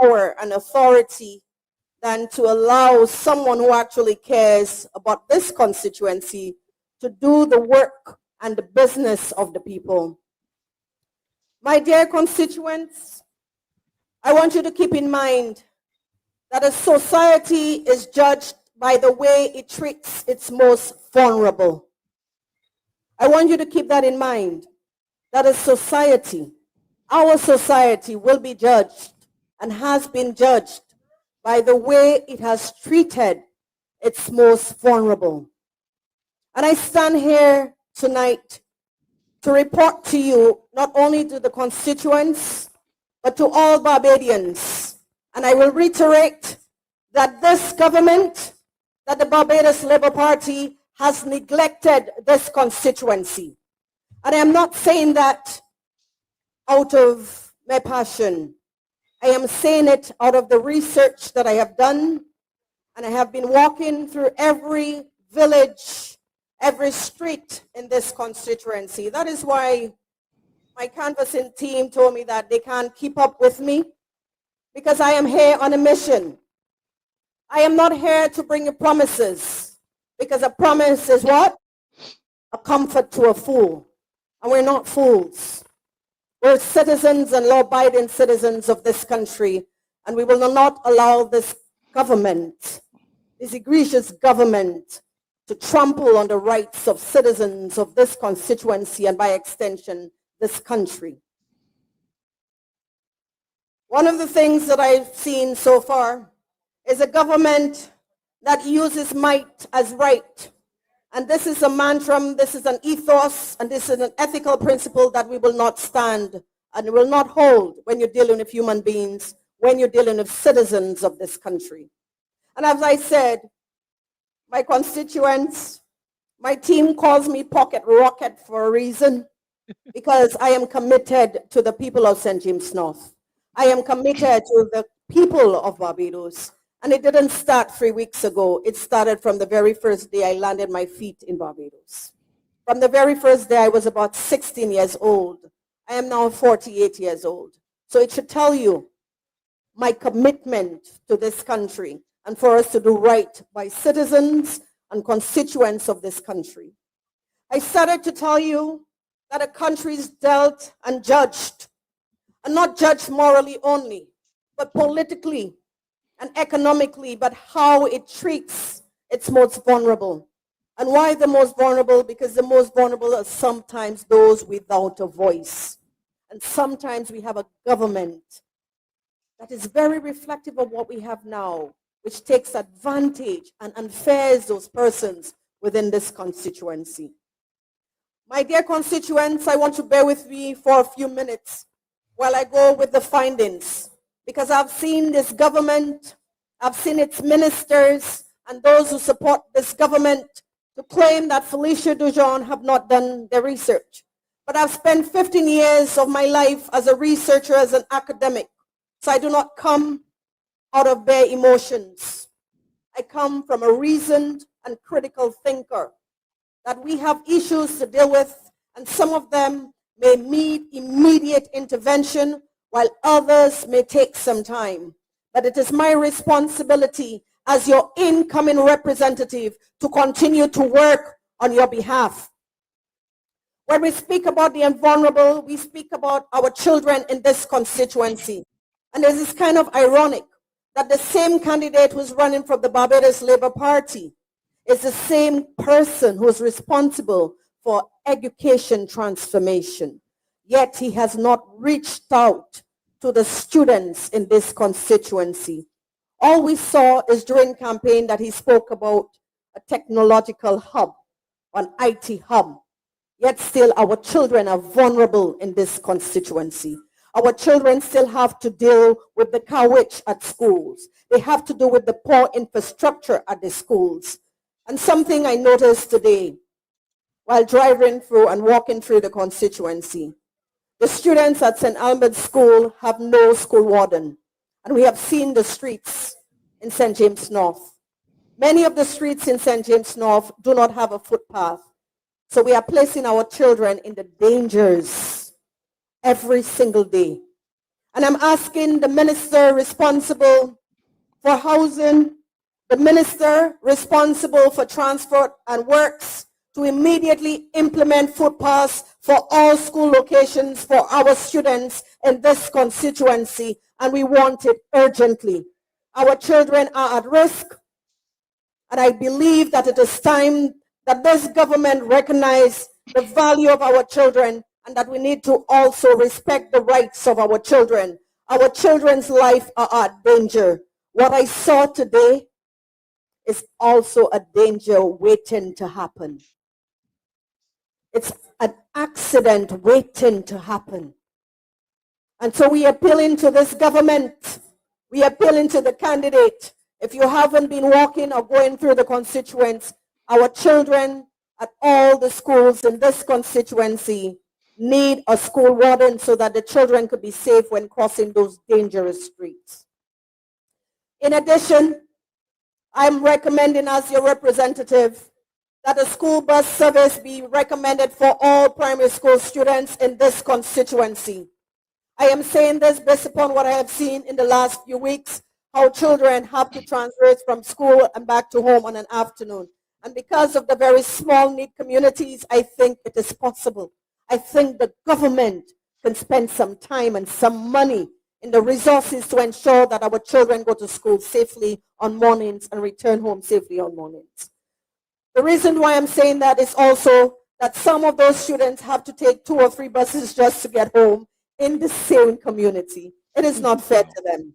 power and authority than to allow someone who actually cares about this constituency to do the work and the business of the people. My dear constituents, I want you to keep in mind that a society is judged by the way it treats its most vulnerable. I want you to keep that in mind, that a society, our society, will be judged and has been judged by the way it has treated its most vulnerable. And I stand here tonight to report to you, not only to the constituents, but to all Barbadians. And I will reiterate that this government, that the Barbados Labour Party has neglected this constituency. And I am not saying that out of my passion. I am saying it out of the research that I have done, and I have been walking through every village, every street in this constituency. That is why my canvassing team told me that they can't keep up with me, because I am here on a mission. I am not here to bring you promises, because a promise is what? A comfort to a fool. And we're not fools. We're citizens and law-abiding citizens of this country, and we will not allow this government, this egregious government, to trample on the rights of citizens of this constituency and by extension, this country. One of the things that I've seen so far is a government that uses might as right. And this is a mantra, this is an ethos, and this is an ethical principle that we will not stand and will not hold when you're dealing with human beings, when you're dealing with citizens of this country. And as I said, my constituents, my team calls me Pocket Rocket for a reason, because I am committed to the people of St. James North. I am committed to the people of Barbados. And it didn't start 3 weeks ago. It started from the very first day I landed my feet in Barbados. From the very first day I was about 16 years old. I am now 48 years old. So it should tell you my commitment to this country and for us to do right by citizens and constituents of this country. I started to tell you that a country is dealt and judged, and not judged morally only, but politically and economically, but how it treats its most vulnerable. And why the most vulnerable? Because the most vulnerable are sometimes those without a voice. And sometimes we have a government that is very reflective of what we have now, which takes advantage and unfairs those persons within this constituency. My dear constituents, I want to bear with me for a few minutes while I go with the findings, because I've seen this government, I've seen its ministers and those who support this government to claim that Felicia Dujon have not done their research. But I've spent 15 years of my life as a researcher, as an academic. So I do not come out of bare emotions. I come from a reasoned and critical thinker, that we have issues to deal with, and some of them may need immediate intervention, while others may take some time. But it is my responsibility as your incoming representative to continue to work on your behalf. When we speak about the vulnerable, we speak about our children in this constituency. And it is kind of ironic that the same candidate who's running from the Barbados Labour Party is the same person who is responsible for education transformation. Yet he has not reached out to the students in this constituency. All we saw is during campaign that he spoke about a technological hub, an IT hub. Yet still our children are vulnerable in this constituency. Our children still have to deal with the cowitch at schools. They have to do with the poor infrastructure at the schools. And something I noticed today while driving through and walking through the constituency, the students at St. Albert's School have no school warden. And we have seen the streets in St. James North. Many of the streets in St. James North do not have a footpath. So we are placing our children in the dangers every single day. And I'm asking the minister responsible for housing, the minister responsible for transport and works to immediately implement footpaths for all school locations for our students in this constituency, and we want it urgently. Our children are at risk, and I believe that it is time that this government recognize the value of our children and that we need to also respect the rights of our children. Our children's life are at danger. What I saw today is also a danger waiting to happen. It's an accident waiting to happen. And so we appealing to this government. We appealing to the candidate. If you haven't been walking or going through the constituents, our children at all the schools in this constituency need a school warden so that the children could be safe when crossing those dangerous streets. In addition, I'm recommending as your representative that a school bus service be recommended for all primary school students in this constituency. I am saying this based upon what I have seen in the last few weeks, how children have to transfer from school and back to home on an afternoon. And because of the very small need communities, I think it is possible. I think the government can spend some time and some money in the resources to ensure that our children go to school safely on mornings and return home safely on mornings. The reason why I'm saying that is also that some of those students have to take 2 or 3 buses just to get home in the same community. It is not fair to them.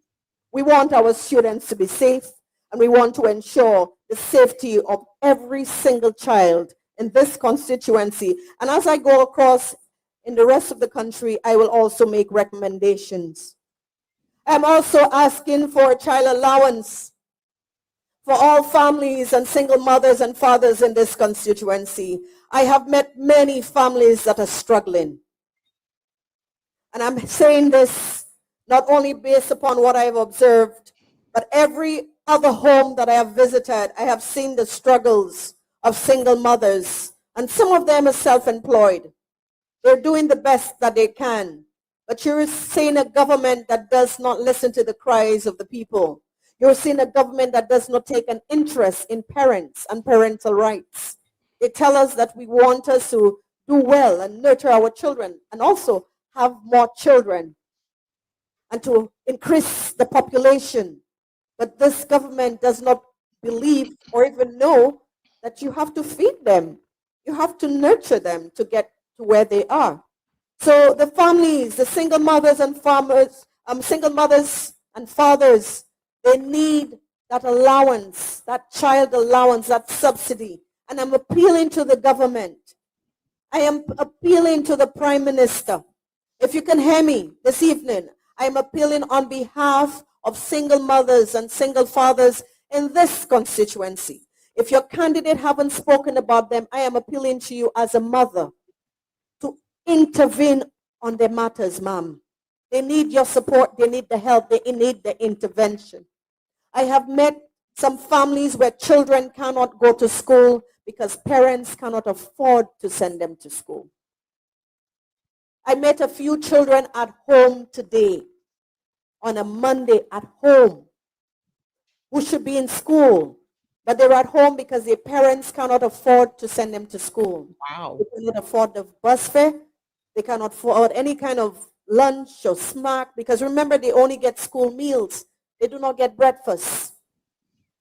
We want our students to be safe, and we want to ensure the safety of every single child in this constituency. And as I go across in the rest of the country, I will also make recommendations. I'm also asking for a child allowance for all families and single mothers and fathers in this constituency. I have met many families that are struggling. And I'm saying this not only based upon what I have observed, but every other home that I have visited, I have seen the struggles of single mothers. And some of them are self-employed. They're doing the best that they can. But you're seeing a government that does not listen to the cries of the people. You're seeing a government that does not take an interest in parents and parental rights. They tell us that we want us to do well and nurture our children and also have more children and to increase the population. But this government does not believe or even know that you have to feed them. You have to nurture them to get to where they are. So the families, the single mothers and fathers, they need that allowance, that child allowance, that subsidy. And I'm appealing to the government. I am appealing to the Prime Minister. If you can hear me this evening, I am appealing on behalf of single mothers and single fathers in this constituency. If your candidate haven't spoken about them, I am appealing to you as a mother to intervene on their matters, ma'am. They need your support. They need the help. They need the intervention. I have met some families where children cannot go to school because parents cannot afford to send them to school. I met a few children at home today, on a Monday at home, who should be in school, but they're at home because their parents cannot afford to send them to school. Wow. They cannot afford the bus fare. They cannot afford any kind of lunch or snack because remember, they only get school meals. They do not get breakfast.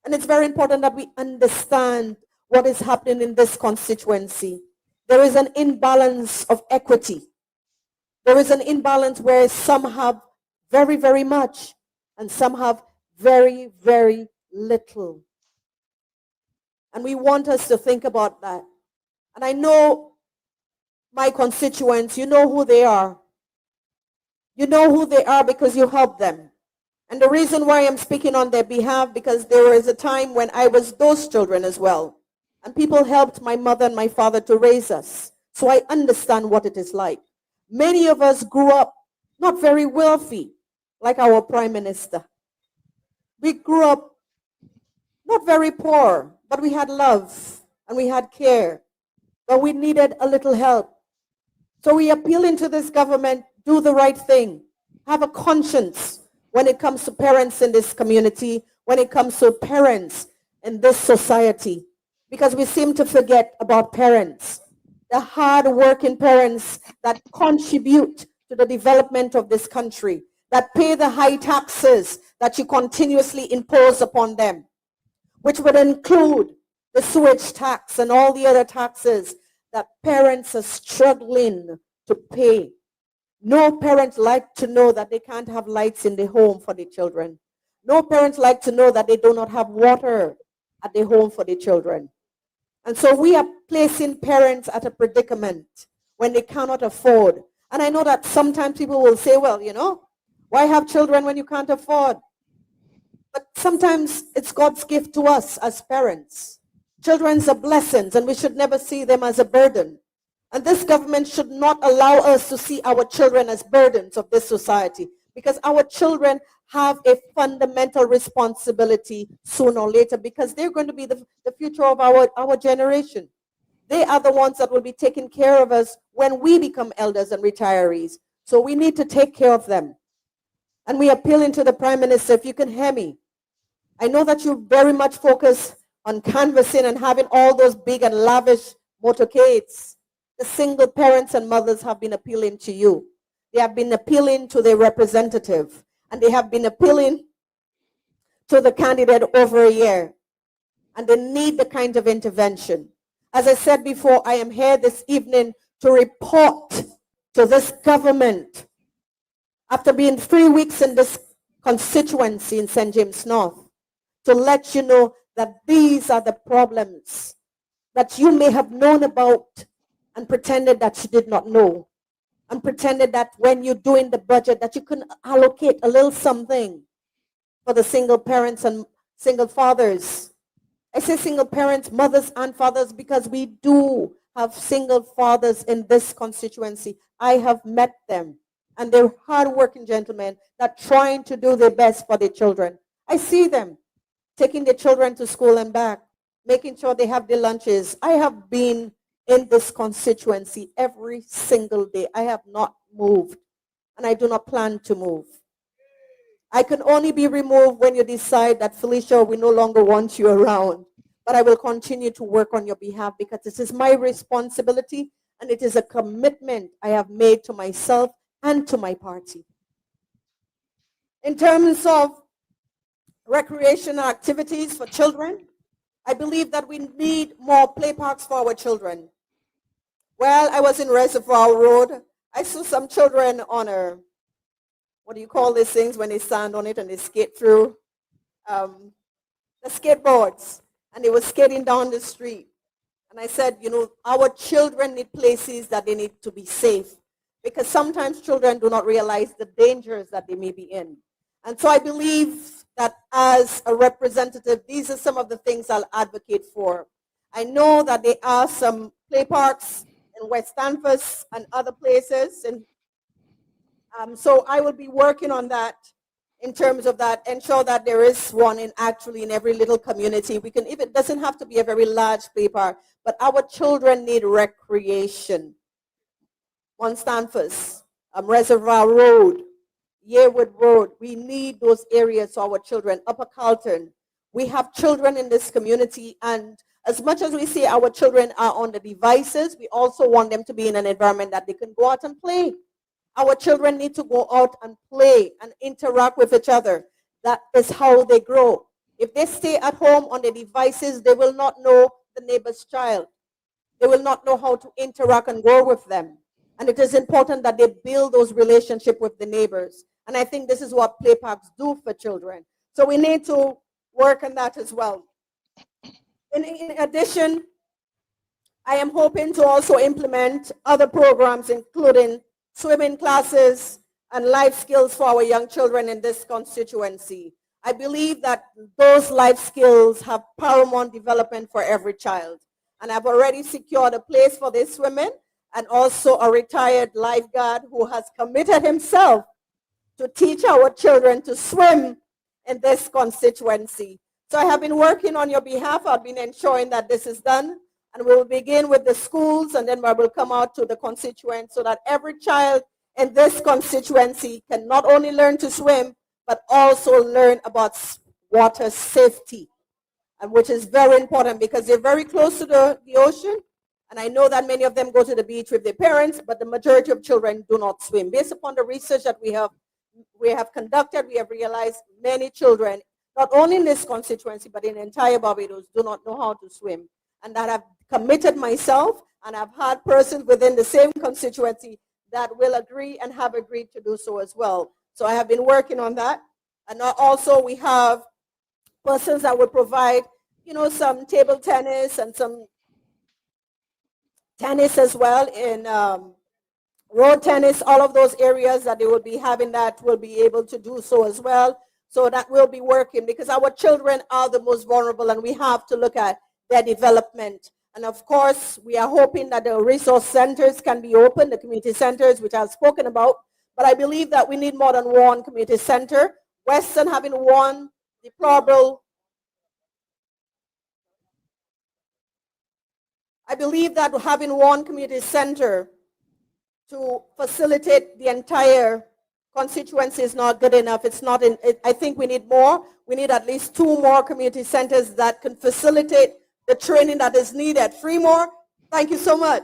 And it's very important that we understand what is happening in this constituency. There is an imbalance of equity. There is an imbalance where some have very, very much and some have very, very little. And we want us to think about that. And I know my constituents, you know who they are. You know who they are because you help them. And the reason why I'm speaking on their behalf, because there was a time when I was those children as well. And people helped my mother and my father to raise us. So I understand what it is like. Many of us grew up not very wealthy, like our Prime Minister. We grew up not very poor, but we had love and we had care. But we needed a little help. So we appealing to this government, do the right thing. have a conscience when it comes to parents in this community, when it comes to parents in this society, because we seem to forget about parents, the hard-working parents that contribute to the development of this country, that pay the high taxes that you continuously impose upon them, which would include the sewage tax and all the other taxes that parents are struggling to pay. No parents like to know that they can't have lights in the home for the children. No parents like to know that they do not have water at the home for the children. And so we are placing parents at a predicament when they cannot afford. And I know that sometimes people will say, well, why have children when you can't afford? But sometimes it's God's gift to us as parents. Children are blessings, and we should never see them as a burden. And this government should not allow us to see our children as burdens of this society, because our children have a fundamental responsibility sooner or later, because they're going to be the future of our generation. They are the ones that will be taking care of us when we become elders and retirees. So we need to take care of them. And we appealing to the Prime Minister, if you can hear me. I know that you very much focus on canvassing and having all those big and lavish motorcades. The single parents and mothers have been appealing to you. They have been appealing to their representative. And they have been appealing to the candidate over a year. And they need the kind of intervention. As I said before, I am here this evening to report to this government, after being 3 weeks in this constituency in St. James North, to let you know that these are the problems that you may have known about and pretended that you did not know, and pretended that when you're doing the budget that you can allocate a little something for the single parents and single fathers. I say single parents, mothers and fathers, because we do have single fathers in this constituency. I have met them, and they're hardworking gentlemen that are trying to do their best for their children. I see them taking their children to school and back, making sure they have their lunches. I have been in this constituency every single day. I have not moved, and I do not plan to move. I can only be removed when you decide that, Felicia, we no longer want you around. But I will continue to work on your behalf, because this is my responsibility, and it is a commitment I have made to myself and to my party. In terms of recreational activities for children, I believe that we need more play parks for our children. Well, I was in Reservoir Road. I saw some children on what do you call these things when they stand on it and they skate through? The skateboards. And they were skating down the street. And I said, our children need places that they need to be safe, because sometimes children do not realize the dangers that they may be in. And so I believe that as a representative, these are some of the things I'll advocate for. I know that there are some play parks in West Stanford and other places, and so I will be working on that in terms of that, ensure that there is one in every little community. We can, if it doesn't have to be a very large play park, but our children need recreation. On Stanford, Reservoir Road, Yearwood Road, we need those areas for our children. Upper Carlton, we have children in this community, and as much as we say our children are on the devices, we also want them to be in an environment that they can go out and play. Our children need to go out and play and interact with each other. That is how they grow. If they stay at home on the devices, they will not know the neighbor's child. They will not know how to interact and grow with them. And it is important that they build those relationships with the neighbors. And I think this is what play parks do for children. So we need to work on that as well. In addition, I am hoping to also implement other programs, including swimming classes and life skills for our young children in this constituency. I believe that those life skills have paramount development for every child. And I've already secured a place for these women, and also a retired lifeguard who has committed himself to teach our children to swim in this constituency. So I have been working on your behalf. I've been ensuring that this is done. And we will begin with the schools, and then we will come out to the constituents, so that every child in this constituency can not only learn to swim, but also learn about water safety, and which is very important because they're very close to the ocean. And I know that many of them go to the beach with their parents, but the majority of children do not swim. Based upon the research that we have conducted, we have realized many children, not only in this constituency, but in entire Barbados, do not know how to swim. And that I've committed myself, and I've had persons within the same constituency that will agree and have agreed to do so as well. So I have been working on that. And also we have persons that will provide, some table tennis and some tennis as well in road tennis, all of those areas that they will be having that will be able to do so as well. So that will be working because our children are the most vulnerable and we have to look at their development. And of course, we are hoping that the resource centers can be open, the community centers, which I've spoken about. But I believe that we need more than one community center. Western having one, deplorable. I believe that having one community center to facilitate the entire constituency is not good enough. It's not in, I think we need more. We need at least 2 more community centers that can facilitate the training that is needed. Fremore, thank you so much.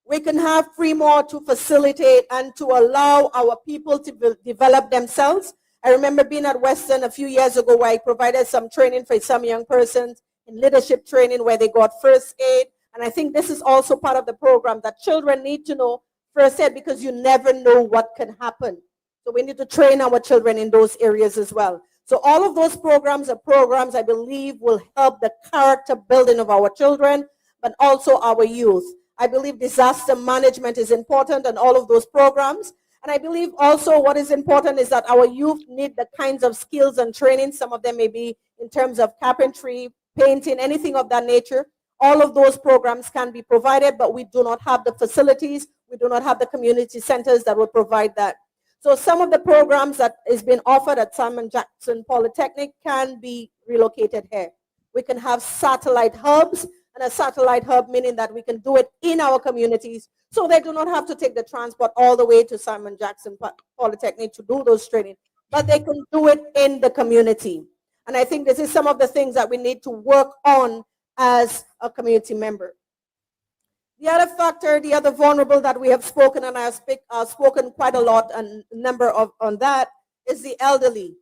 We can have Fremore to facilitate and to allow our people to develop themselves. I remember being at Western a few years ago where I provided some training for some young persons in leadership training where they got first aid. And I think this is also part of the program that children need to know first aid because you never know what can happen. So we need to train our children in those areas as well. So all of those programs are programs I believe will help the character building of our children, but also our youth. I believe disaster management is important in all of those programs. And I believe also what is important is that our youth need the kinds of skills and training. Some of them may be in terms of carpentry, painting, anything of that nature. All of those programs can be provided, but we do not have the facilities. We do not have the community centers that will provide that. So some of the programs that is being offered at Simon Jackson Polytechnic can be relocated here. We can have satellite hubs, and a satellite hub meaning that we can do it in our communities so they do not have to take the transport all the way to Simon Jackson Polytechnic to do those training, but they can do it in the community. And I think this is some of the things that we need to work on as a community member. The other factor, the other vulnerable that we have spoken, and I have spoken quite a lot and number of on that, is the elderly.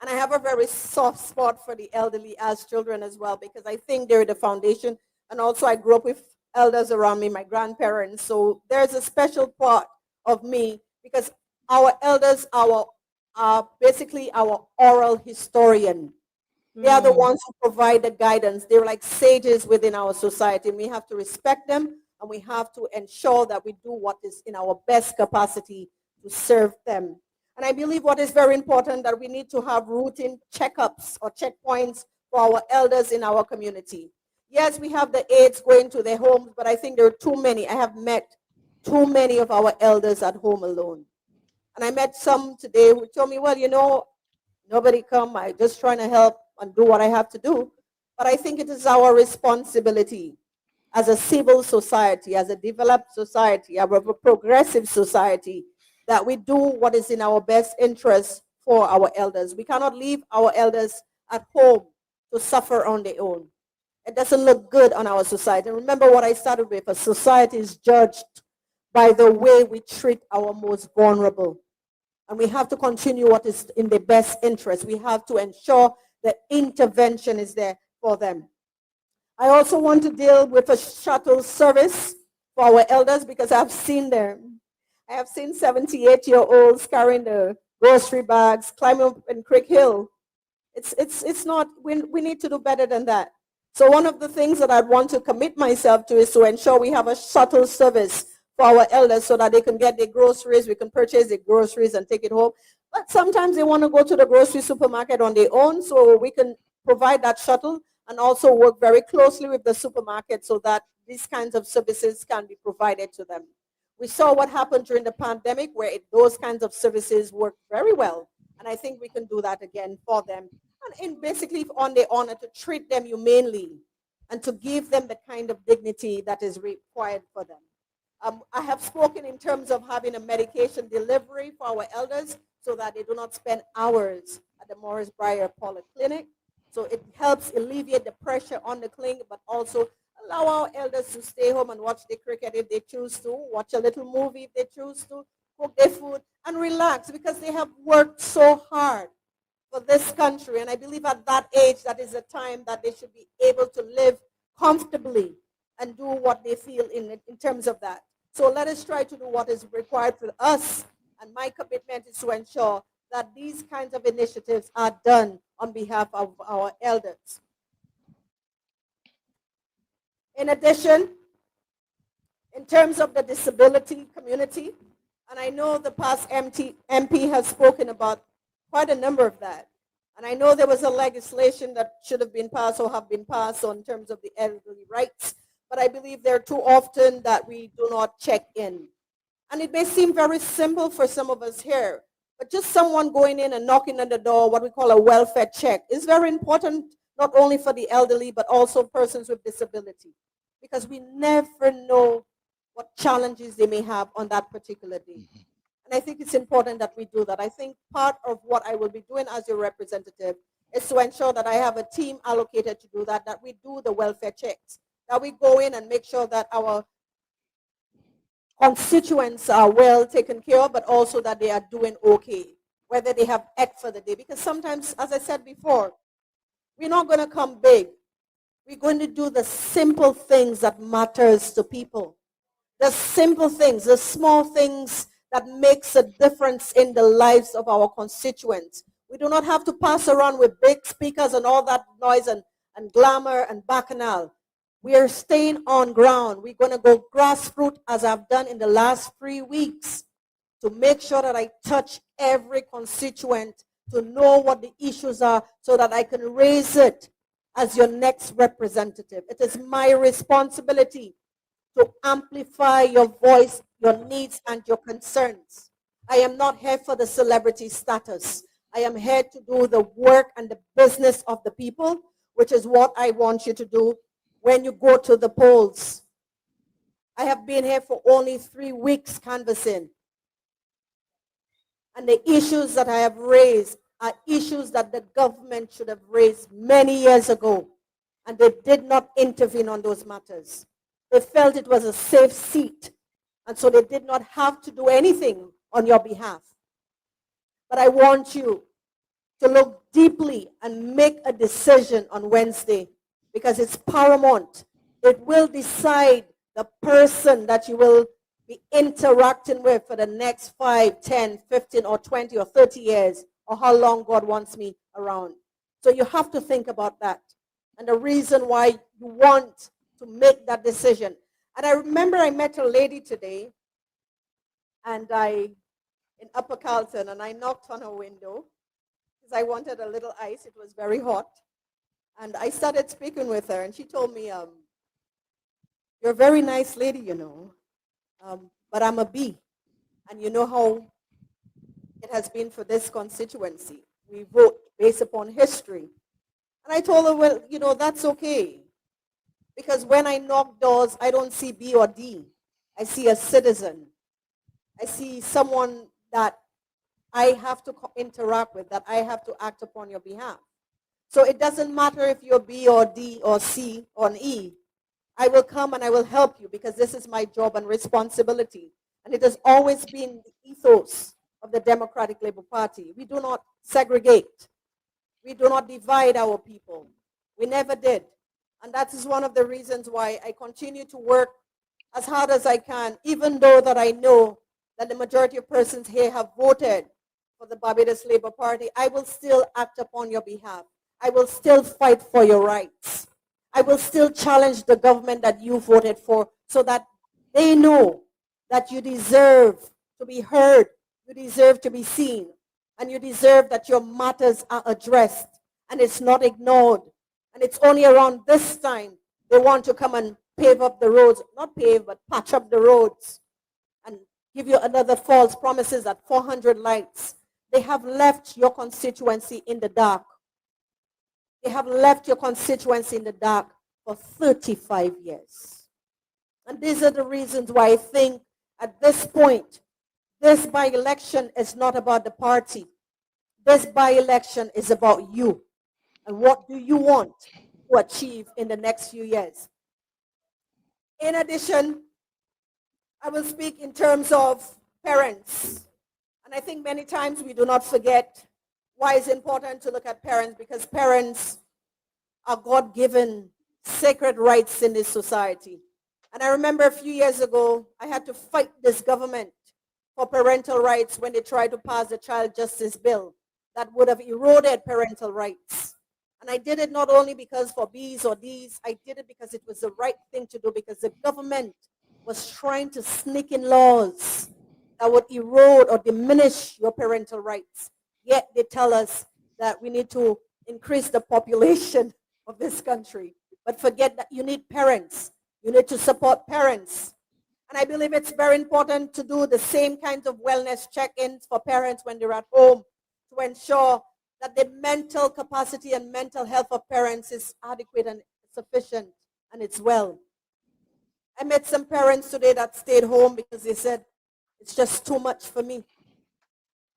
And I have a very soft spot for the elderly as children as well, because I think they're the foundation. And also I grew up with elders around me, my grandparents. So there's a special part of me because our elders are basically our oral historian. They are the ones who provide the guidance. They're like sages within our society. And we have to respect them, and we have to ensure that we do what is in our best capacity to serve them. And I believe what is very important that we need to have routine checkups or checkpoints for our elders in our community. Yes, we have the aides going to their homes, but I think there are too many. I have met too many of our elders at home alone. And I met some today who told me, well, nobody come. I'm just trying to help and do what I have to do. But I think it is our responsibility as a civil society, as a developed society, a progressive society, that we do what is in our best interest for our elders. We cannot leave our elders at home to suffer on their own. It doesn't look good on our society. And remember what I started with, a society is judged by the way we treat our most vulnerable. And we have to continue what is in the best interest. We have to ensure the intervention is there for them. I also want to deal with a shuttle service for our elders because I've seen them. I have seen 78-year-olds carrying the grocery bags, climbing up in Creek Hill. It's not, we need to do better than that. So one of the things that I want to commit myself to is to ensure we have a shuttle service for our elders so that they can get their groceries, we can purchase their groceries and take it home. But sometimes they want to go to the grocery supermarket on their own, so we can provide that shuttle and also work very closely with the supermarket so that these kinds of services can be provided to them. We saw what happened during the pandemic where those kinds of services work very well, and I think we can do that again for them. And basically on their honor, to treat them humanely and to give them the kind of dignity that is required for them. I have spoken in terms of having a medication delivery for our elders so that they do not spend hours at the Morris Breyer Polyclinic. So it helps alleviate the pressure on the clinic, but also allow our elders to stay home and watch the cricket if they choose to, watch a little movie if they choose to, cook their food, and relax because they have worked so hard for this country. And I believe at that age, that is a time that they should be able to live comfortably and do what they feel in terms of that. So let us try to do what is required for us. And my commitment is to ensure that these kinds of initiatives are done on behalf of our elders. In addition, in terms of the disability community, and I know the past MP has spoken about quite a number of that. And I know there was a legislation that should have been passed or have been passed on terms of the elderly rights, but I believe they're too often that we do not check in. And it may seem very simple for some of us here, but just someone going in and knocking on the door, what we call a welfare check, is very important, not only for the elderly, but also persons with disability, because we never know what challenges they may have on that particular day. And I think it's important that we do that. I think part of what I will be doing as your representative is to ensure that I have a team allocated to do that, that we do the welfare checks, that we go in and make sure that our constituents are well taken care of, but also that they are doing okay, whether they have ate for the day. Because sometimes, as I said before, we're not going to come big. We're going to do the simple things that matters to people. The simple things, the small things that makes a difference in the lives of our constituents. We do not have to pass around with big speakers and all that noise and glamour and bacchanal. We are staying on ground. We're going to go grassroots as I've done in the last 3 weeks to make sure that I touch every constituent to know what the issues are so that I can raise it as your next representative. It is my responsibility to amplify your voice, your needs, and your concerns. I am not here for the celebrity status. I am here to do the work and the business of the people, which is what I want you to do when you go to the polls. I have been here for only 3 weeks canvassing. And the issues that I have raised are issues that the government should have raised many years ago. And they did not intervene on those matters. They felt it was a safe seat, and so they did not have to do anything on your behalf. But I want you to look deeply and make a decision on Wednesday, because it's paramount. It will decide the person that you will be interacting with for the next 5, 10, 15, or 20, or 30 years, or how long God wants me around. So you have to think about that. And the reason why you want to make that decision. And I remember I met a lady today, and in Upper Carlton, and I knocked on her window because I wanted a little ice. It was very hot. And I started speaking with her, and she told me, you're a very nice lady, you know, but I'm a B. And you know how it has been for this constituency. We vote based upon history. And I told her, well, you know, that's okay. Because when I knock doors, I don't see B or D. I see a citizen. I see someone that I have to interact with, that I have to act upon your behalf. So it doesn't matter if you're B or D or C or an E. I will come and I will help you because this is my job and responsibility. And it has always been the ethos of the Democratic Labour Party. We do not segregate. We do not divide our people. We never did. And that is one of the reasons why I continue to work as hard as I can, even though that I know that the majority of persons here have voted for the Barbados Labour Party. I will still act upon your behalf. I will still fight for your rights. I will still challenge the government that you voted for so that they know that you deserve to be heard, you deserve to be seen, and you deserve that your matters are addressed and it's not ignored. And it's only around this time they want to come and pave up the roads, not pave, but patch up the roads and give you another false promises at 400 lights. They have left your constituency in the dark. They have left your constituency in the dark for 35 years. And these are the reasons why I think at this point, this by-election is not about the party. This by-election is about you. And what do you want to achieve in the next few years? In addition, I will speak in terms of parents. And I think many times we do not forget why it's important to look at parents, because parents are God-given sacred rights in this society. And I remember a few years ago, I had to fight this government for parental rights when they tried to pass the Child Justice Bill that would have eroded parental rights. And I did it not only because for B's or D's, I did it because it was the right thing to do, because the government was trying to sneak in laws that would erode or diminish your parental rights. Yet they tell us that we need to increase the population of this country. But forget that you need parents. You need to support parents. And I believe it's very important to do the same kinds of wellness check-ins for parents when they're at home to ensure that the mental capacity and mental health of parents is adequate and sufficient and it's well. I met some parents today that stayed home because they said, it's just too much for me.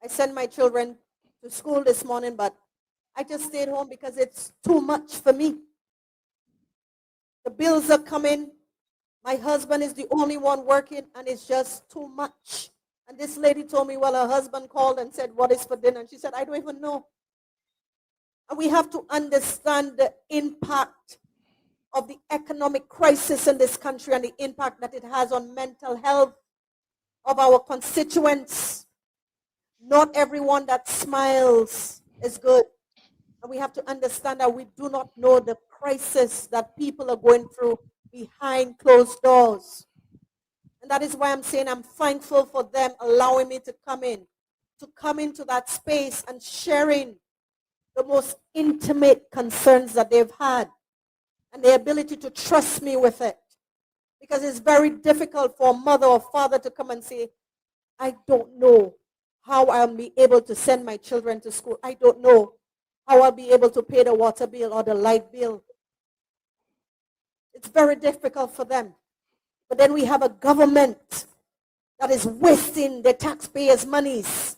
I sent my children to school this morning, but I just stayed home because it's too much for me. The bills are coming. My husband is the only one working, and it's just too much. And this lady told me, well, her husband called and said, what is for dinner? And she said, I don't even know. And we have to understand the impact of the economic crisis in this country and the impact that it has on mental health of our constituents. Not everyone that smiles is good. And we have to understand that we do not know the crisis that people are going through behind closed doors. And that is why I'm saying I'm thankful for them allowing me to come into that space and sharing the most intimate concerns that they've had and the ability to trust me with it. Because it's very difficult for a mother or father to come and say, I don't know how I'll be able to send my children to school. I don't know how I'll be able to pay the water bill or the light bill. It's very difficult for them. But then we have a government that is wasting the taxpayers' monies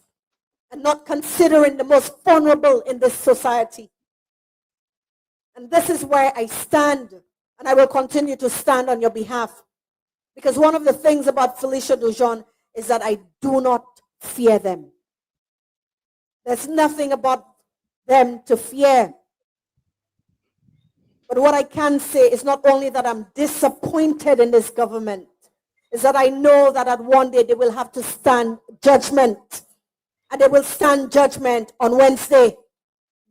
and not considering the most vulnerable in this society. And this is where I stand, and I will continue to stand on your behalf. Because one of the things about Felicia Dujon is that I do not fear them. There's nothing about them to fear. But what I can say is not only that I'm disappointed in this government, is that I know that at one day they will have to stand judgment. And they will stand judgment on Wednesday.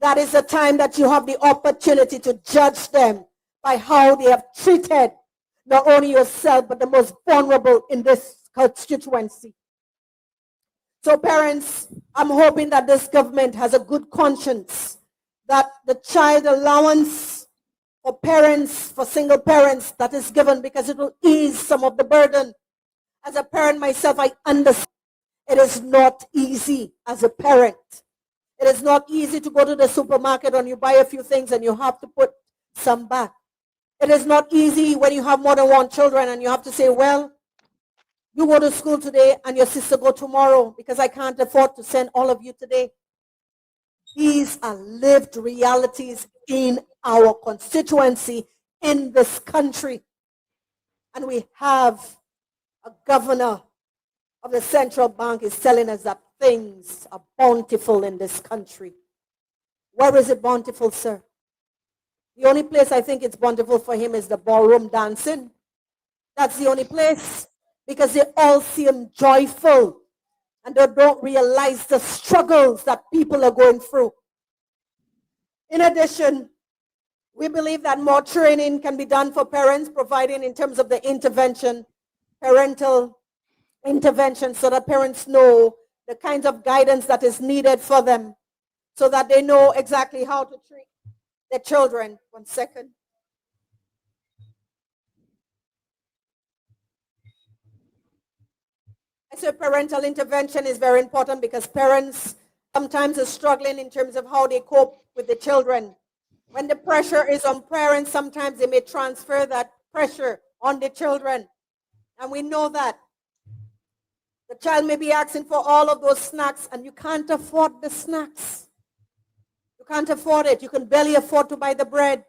That is the time that you have the opportunity to judge them by how they have treated not only yourself, but the most vulnerable in this constituency. So parents, I'm hoping that this government has a good conscience, that the child allowance for parents, for single parents that is given, because it will ease some of the burden. As a parent myself, I understand it is not easy as a parent. It is not easy to go to the supermarket and you buy a few things and you have to put some back. It is not easy when you have more than one children and you have to say, well, you go to school today and your sister go tomorrow because I can't afford to send all of you today. These are lived realities in our constituency, in this country. And we have a governor of the central bank is telling us that things are bountiful in this country. Where is it bountiful, sir? The only place I think it's bountiful for him is the ballroom dancing. That's the only place, because they all seem joyful and they don't realize the struggles that people are going through. In addition, we believe that more training can be done for parents, providing in terms of the intervention, parental intervention, so that parents know the kinds of guidance that is needed for them, so that they know exactly how to treat their children. 1 second. I say parental intervention is very important because parents sometimes are struggling in terms of how they cope with the children. When the pressure is on parents, sometimes they may transfer that pressure on the children. And we know that the child may be asking for all of those snacks and you can't afford the snacks. You can't afford it. You can barely afford to buy the bread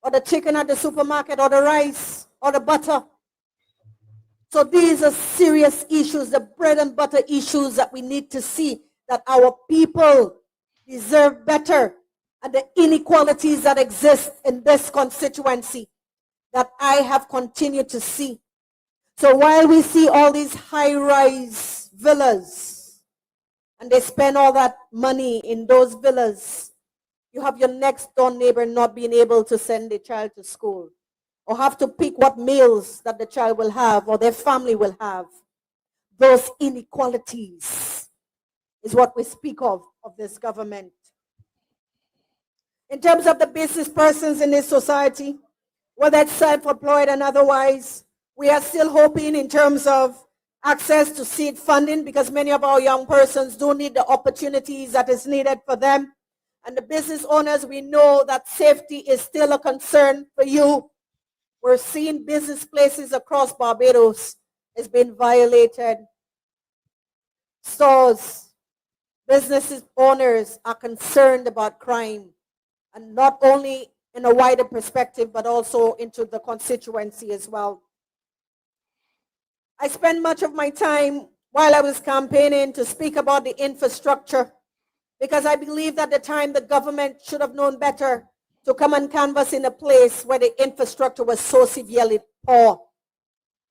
or the chicken at the supermarket or the rice or the butter. So these are serious issues, the bread and butter issues that we need to see, that our people deserve better, and the inequalities that exist in this constituency that I have continued to see. So while we see all these high-rise villas and they spend all that money in those villas, you have your next door neighbor not being able to send their child to school or have to pick what meals that the child will have or their family will have. Those inequalities is what we speak of this government. In terms of the business persons in this society, whether it's self-employed and otherwise, we are still hoping in terms of access to seed funding, because many of our young persons do need the opportunities that is needed for them. And the business owners, we know that safety is still a concern for you. We're seeing business places across Barbados is being violated. Stores, business owners are concerned about crime, and not only in a wider perspective, but also into the constituency as well. I spent much of my time while I was campaigning to speak about the infrastructure, because I believe that the time the government should have known better to come and canvass in a place where the infrastructure was so severely poor.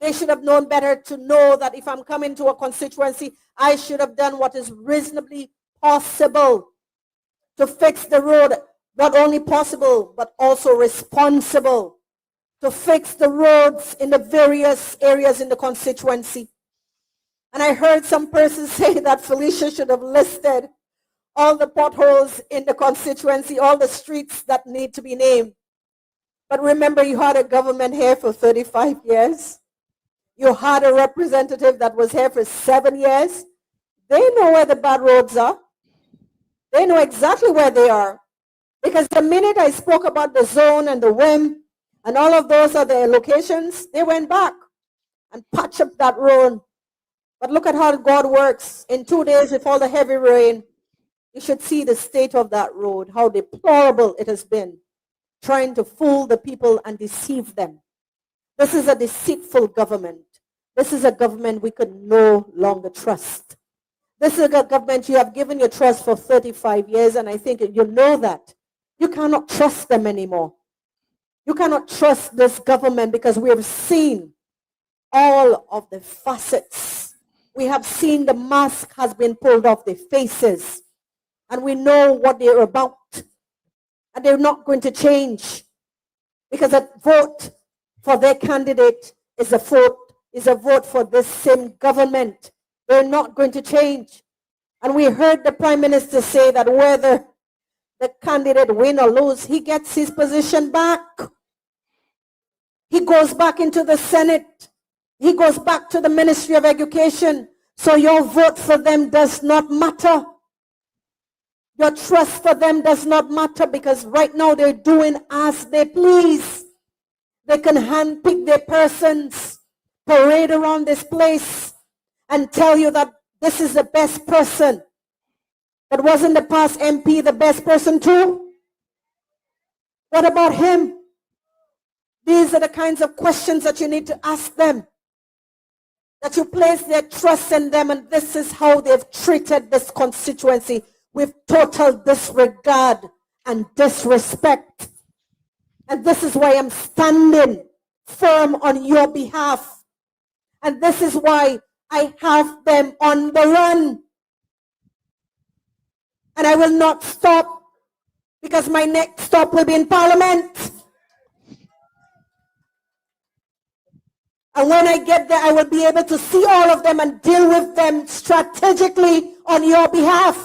They should have known better to know that if I'm coming to a constituency, I should have done what is reasonably possible to fix the road, not only possible, but also responsible to fix the roads in the various areas in the constituency. And I heard some persons say that Felicia should have listed all the potholes in the constituency, all the streets that need to be named. But remember, you had a government here for 35 years. You had a representative that was here for 7 years. They know where the bad roads are. They know exactly where they are. Because the minute I spoke about the zone and the WIM and all of those other locations, they went back and patched up that road. But look at how God works. In 2 days with all the heavy rain, you should see the state of that road, how deplorable it has been, trying to fool the people and deceive them. This is a deceitful government. This is a government we could no longer trust. This is a government you have given your trust for 35 years, and I think you know that. You cannot trust them anymore. You cannot trust this government because we have seen all of the facets. We have seen the mask has been pulled off their faces, and we know what they're about, and they're not going to change, because a vote for their candidate is a vote for this same government. They're not going to change. And we heard the Prime Minister say that whether the candidate win or lose, he gets his position back. He goes back into the Senate. He goes back to the Ministry of Education. So your vote for them does not matter. Your trust for them does not matter, because right now they're doing as they please. They can handpick their persons, parade around this place, and tell you that this is the best person. But wasn't the past MP the best person too? What about him? These are the kinds of questions that you need to ask them, that you place their trust in them, and this is how they've treated this constituency, with total disregard and disrespect. And this is why I'm standing firm on your behalf. And this is why I have them on the run. And I will not stop, because my next stop will be in Parliament. And when I get there, I will be able to see all of them and deal with them strategically on your behalf.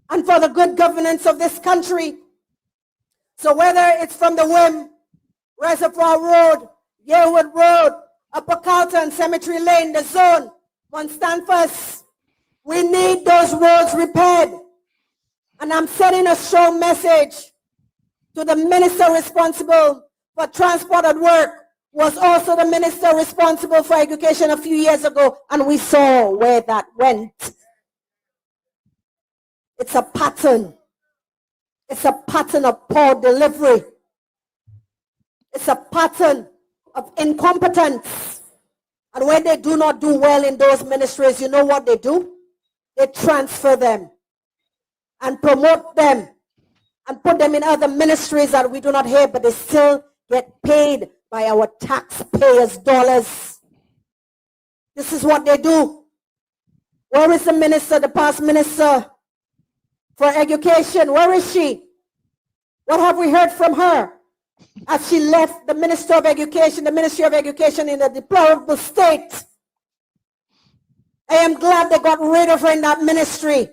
And for the good governance of this country. So whether it's from the WIM, Reservoir Road, Yearwood Road, Upper Carlton, Cemetery Lane, the zone, Monstanfus, we need those roads repaired. And I'm sending a strong message to the minister responsible for transport at work was also the minister responsible for education a few years ago, and we saw where that went. It's a pattern. It's a pattern of poor delivery. It's a pattern of incompetence. And when they do not do well in those ministries, you know what they do? They transfer them and promote them and put them in other ministries that we do not have, but they still get paid by our taxpayers' dollars. This is what they do. Where is the minister, the past minister for education? Where is she? What have we heard from her? As she left the Minister of Education, the Ministry of Education in a deplorable state. I am glad they got rid of her in that ministry,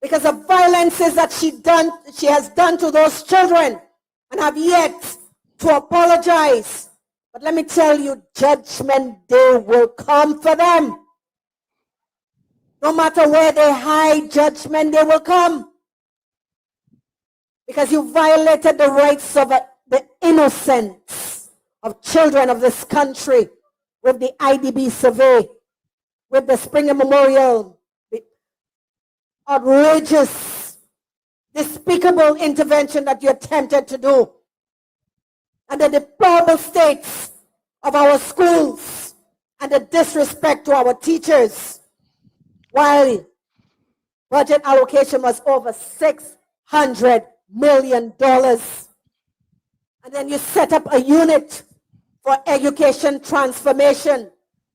because of violences that she has done to those children and have yet to apologize. But let me tell you, judgment day will come for them. No matter where they hide, judgment day will come. Because you violated the rights of the innocence of children of this country with the IDB survey, with the Springer Memorial, the outrageous, despicable intervention that you attempted to do, and the deplorable states of our schools, and the disrespect to our teachers, while budget allocation was over $600 million. And then you set up a unit for education transformation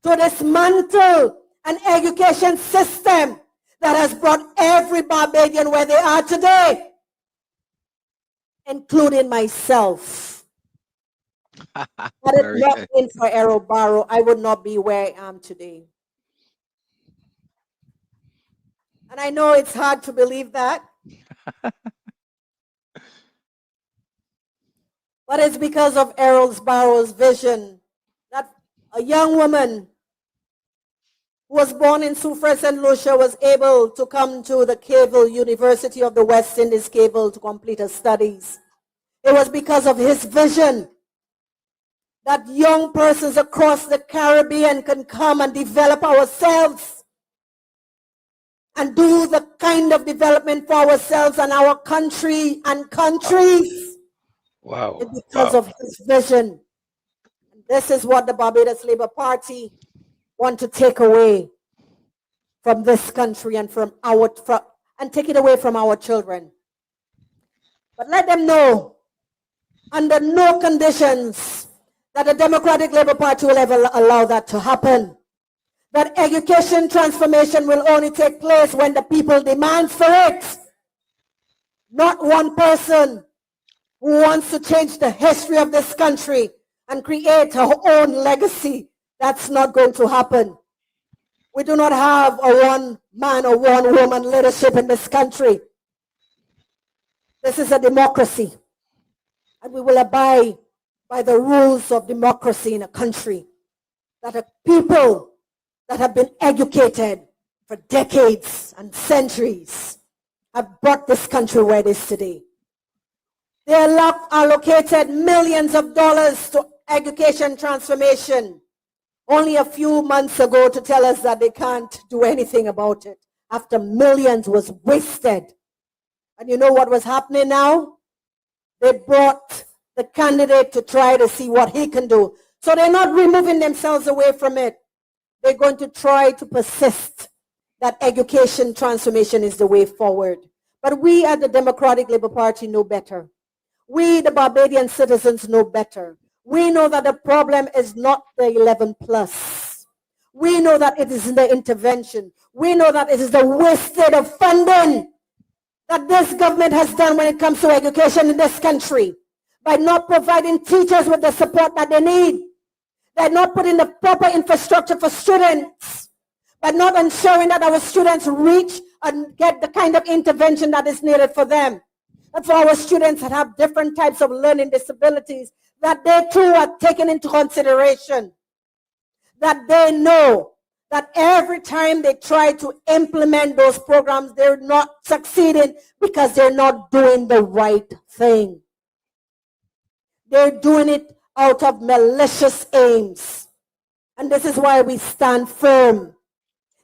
to dismantle an education system that has brought every Barbadian where they are today, including myself. Had it not been for Errol Barrow, I would not be where I am today. And I know it's hard to believe that. But it's because of Errol Barrow's vision that a young woman who was born in Soufrière St. Lucia was able to come to the Cable University of the West Indies, Cable, to complete her studies. It was because of his vision that young persons across the Caribbean can come and develop ourselves and do the kind of development for ourselves and our country and countries. Wow. Because of his vision. And this is what the Barbados Labour Party want to take away from this country and and take it away from our children. But let them know, under no conditions, that the Democratic Labour Party will ever allow that to happen. That education transformation will only take place when the people demand for it. Not one person who wants to change the history of this country and create her own legacy. That's not going to happen. We do not have a one man or one woman leadership in this country. This is a democracy, and we will abide by the rules of democracy in a country that are people that have been educated for decades and centuries have brought this country where it is today. They allocated millions of dollars to education transformation only a few months ago to tell us that they can't do anything about it after millions was wasted. And you know what was happening now? They brought the candidate to try to see what he can do. So they're not removing themselves away from it. They're going to try to persist that education transformation is the way forward. But we at the Democratic Labour Party know better. We, the Barbadian citizens, know better. We know that the problem is not the 11 plus. We know that it is in the intervention. We know that it is the wasted of funding that this government has done when it comes to education in this country by not providing teachers with the support that they need. They're not putting the proper infrastructure for students, by not ensuring that our students reach and get the kind of intervention that is needed for them. And for our students that have different types of learning disabilities, that they too are taken into consideration. That they know that every time they try to implement those programs, they're not succeeding because they're not doing the right thing. They're doing it out of malicious aims. And this is why we stand firm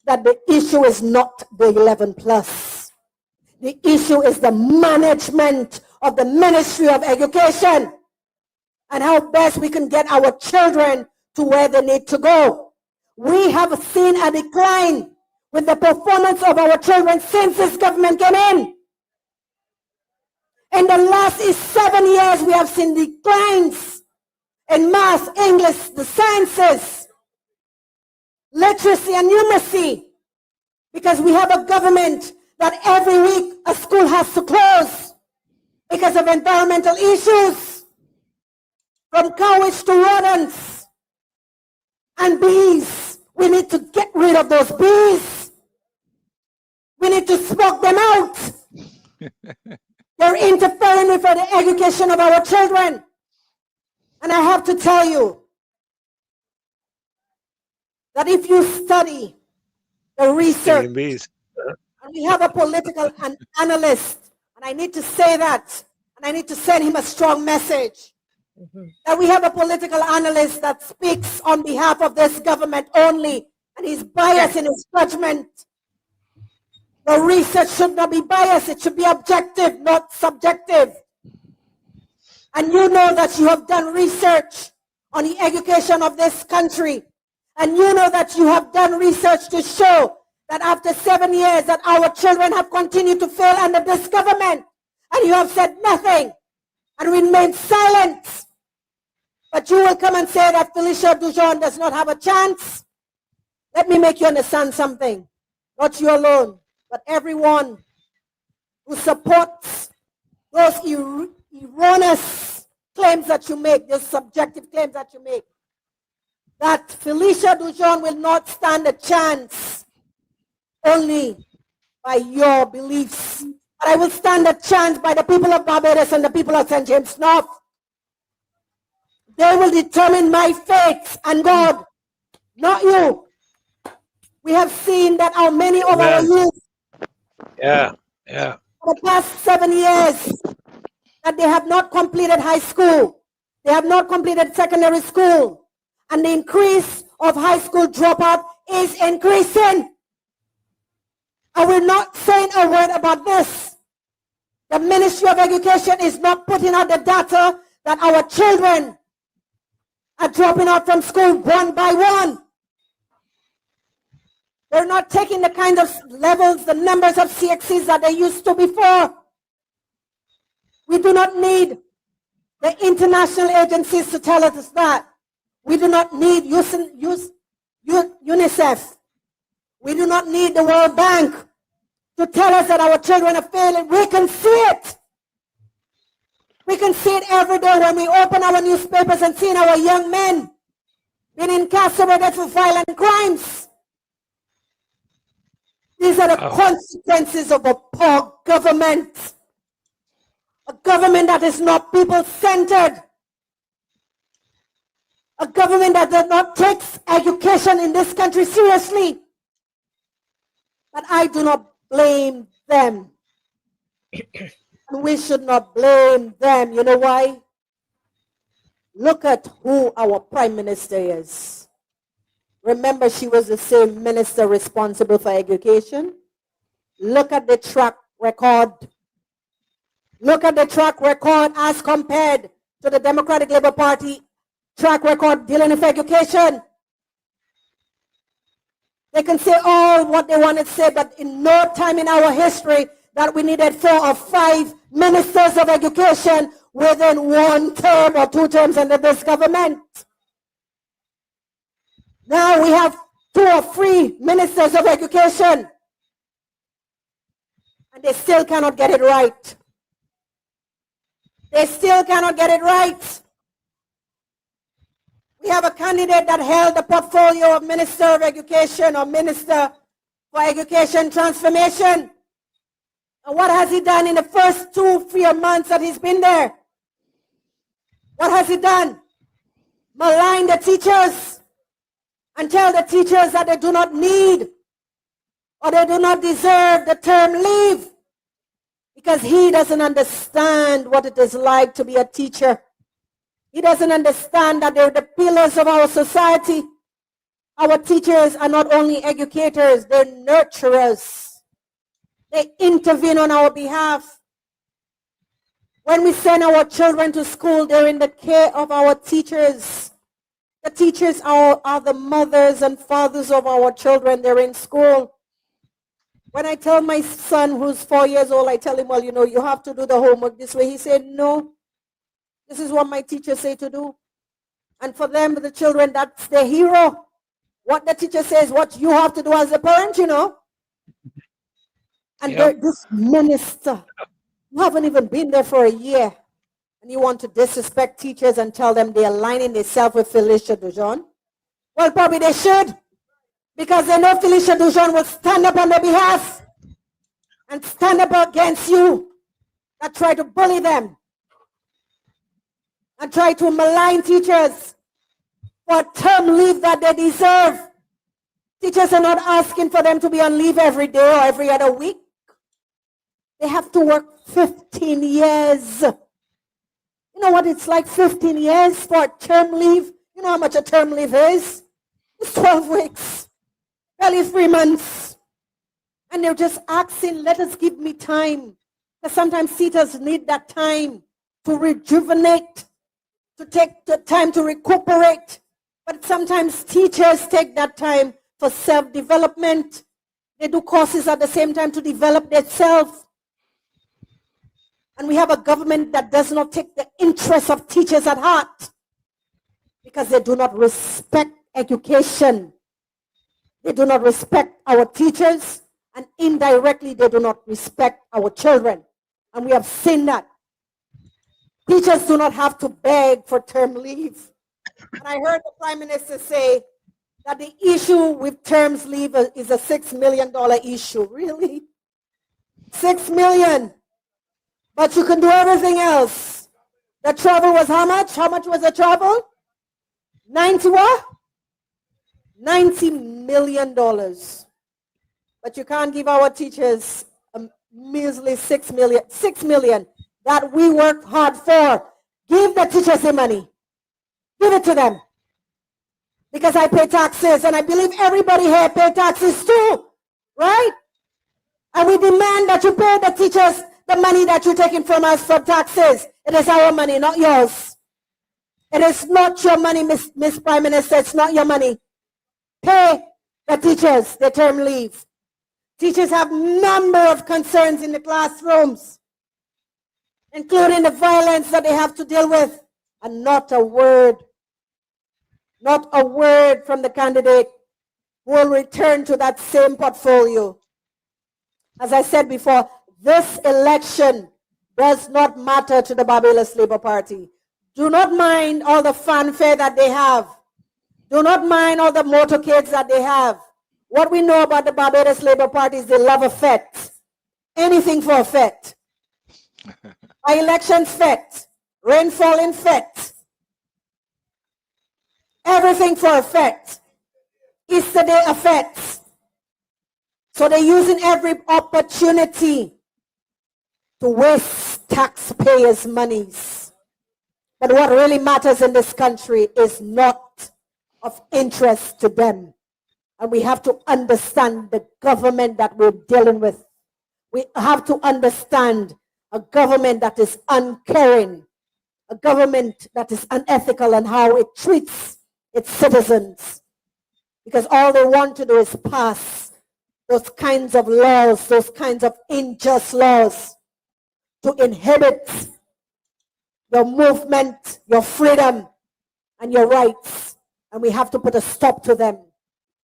that the issue is not the 11 plus. The issue is the management of the Ministry of Education and how best we can get our children to where they need to go. We have seen a decline with the performance of our children since this government came in. In the last 7 years, we have seen declines in math, English, the sciences, literacy and numeracy, because we have a government that every week a school has to close because of environmental issues, from cowards to rodents and bees. We need to get rid of those bees. We need to smoke them out. They're interfering with the education of our children. And I have to tell you that if you study the research, and we have a political analyst, and I need to say that, and I need to send him a strong message, that we have a political analyst that speaks on behalf of this government only, and he's biased in his judgment. The research should not be biased, it should be objective, not subjective. And you know that you have done research on the education of this country. And you know that you have done research to show that after 7 years that our children have continued to fail under this government. And you have said nothing and remained silent. But you will come and say that Felicia Dujon does not have a chance. Let me make you understand something. Not you alone, but everyone who supports those erroneous claims that you make, those subjective claims that you make, that Felicia Dujon will not stand a chance only by your beliefs, but I will stand a chance by the people of Barbados and the people of St. James North. They will determine my fate and God, not you. We have seen that how many of our youth for the past 7 years that they have not completed high school, they have not completed secondary school, and the increase of high school dropout is increasing. And we're not saying a word about this. The Ministry of Education is not putting out the data that our children are dropping out from school one by one. They're not taking the kind of levels, the numbers of CXCs that they used to before. We do not need the international agencies to tell us that. We do not need UNICEF. We do not need the World Bank to tell us that our children are failing. We can see it. We can see it every day when we open our newspapers and see our young men being incarcerated for violent crimes. These are the consequences of a poor government. A government that is not people-centered. A government that does not take education in this country seriously. But I do not blame them. And we should not blame them. You know why? Look at who our Prime Minister is. Remember, she was the same minister responsible for education. Look at the track record. Look at the track record as compared to the Democratic Labour Party track record dealing with education. They can say all what they want to say, but in no time in our history that we needed 4 or 5 ministers of education within 1 term or 2 terms under this government. Now we have 2 or 3 ministers of education, and they still cannot get it right. They still cannot get it right. We have a candidate that held the portfolio of Minister of Education or Minister for Education Transformation. And what has he done in the first 2-3 months that he's been there? What has he done? Malign the teachers and tell the teachers that they do not need or they do not deserve the term leave because he doesn't understand what it is like to be a teacher. He doesn't understand that they're the pillars of our society. Our teachers are not only educators, they're nurturers. They intervene on our behalf. When we send our children to school, they're in the care of our teachers. The teachers are the mothers and fathers of our children. They're in school. When I tell my son, who's 4 years old, I tell him, well, you have to do the homework this way. He said, no, this is what my teachers say to do. And for them, the children, that's their hero. What the teacher says, what you have to do as a parent, And this minister, you haven't even been there for a year, and you want to disrespect teachers and tell them they're aligning themselves with Felicia Dujon? Well, probably they should, because they know Felicia Dujon will stand up on their behalf and stand up against you that try to bully them and try to malign teachers for term leave that they deserve. Teachers are not asking for them to be on leave every day or every other week. They have to work 15 years. You know what it's like, 15 years for a term leave? You know how much a term leave is? It's 12 weeks, barely 3 months. And they're just asking, let us give me time. Because sometimes teachers need that time to rejuvenate, to take the time to recuperate. But sometimes teachers take that time for self-development. They do courses at the same time to develop themselves. And we have a government that does not take the interests of teachers at heart because they do not respect education. They do not respect our teachers, and indirectly they do not respect our children. And we have seen that. Teachers do not have to beg for term leave. And I heard the Prime Minister say that the issue with term leave is a $6 million issue. Really? $6 million. But you can do everything else. The travel was how much? How much was the travel? 90 what? $90 million. But you can't give our teachers a measly $6 million. $6 million that we worked hard for. Give the teachers the money. Give it to them. Because I pay taxes, and I believe everybody here pay taxes too. Right? And we demand that you pay the teachers the money that you're taking from us for taxes. It is our money, not yours. It is not your money, Miss Prime Minister. It's not your money. Pay the teachers their term leave. Teachers have number of concerns in the classrooms, including the violence that they have to deal with, and not a word from the candidate who will return to that same portfolio. As I said before, this election does not matter to the Barbados Labour Party. Do not mind all the fanfare that they have. Do not mind all the motorcades that they have. What we know about the Barbados Labour Party is they love a fete. Anything for a fete. Elections fete. Rainfall in fete. Everything for a fete. Easter Day a fete. So they're using every opportunity to waste taxpayers' monies. But what really matters in this country is not of interest to them. And we have to understand the government that we're dealing with. We have to understand a government that is uncaring, a government that is unethical in how it treats its citizens. Because all they want to do is pass those kinds of laws, those kinds of unjust laws, to inhibit your movement, your freedom, and your rights. And we have to put a stop to them.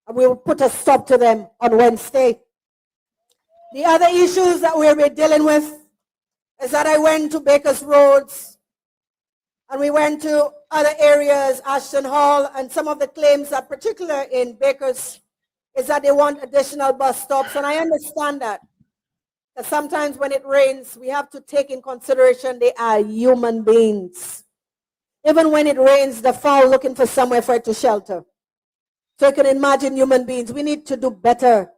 And we will put a stop to them on Wednesday. The other issues that we'll be dealing with is that I went to Baker's Roads, and we went to other areas, Ashton Hall, and some of the claims that particular in Baker's is that they want additional bus stops. And I understand that. Because sometimes when it rains, we have to take in consideration they are human beings. Even when it rains, the fowl looking for somewhere for it to shelter. So you can imagine human beings. We need to do better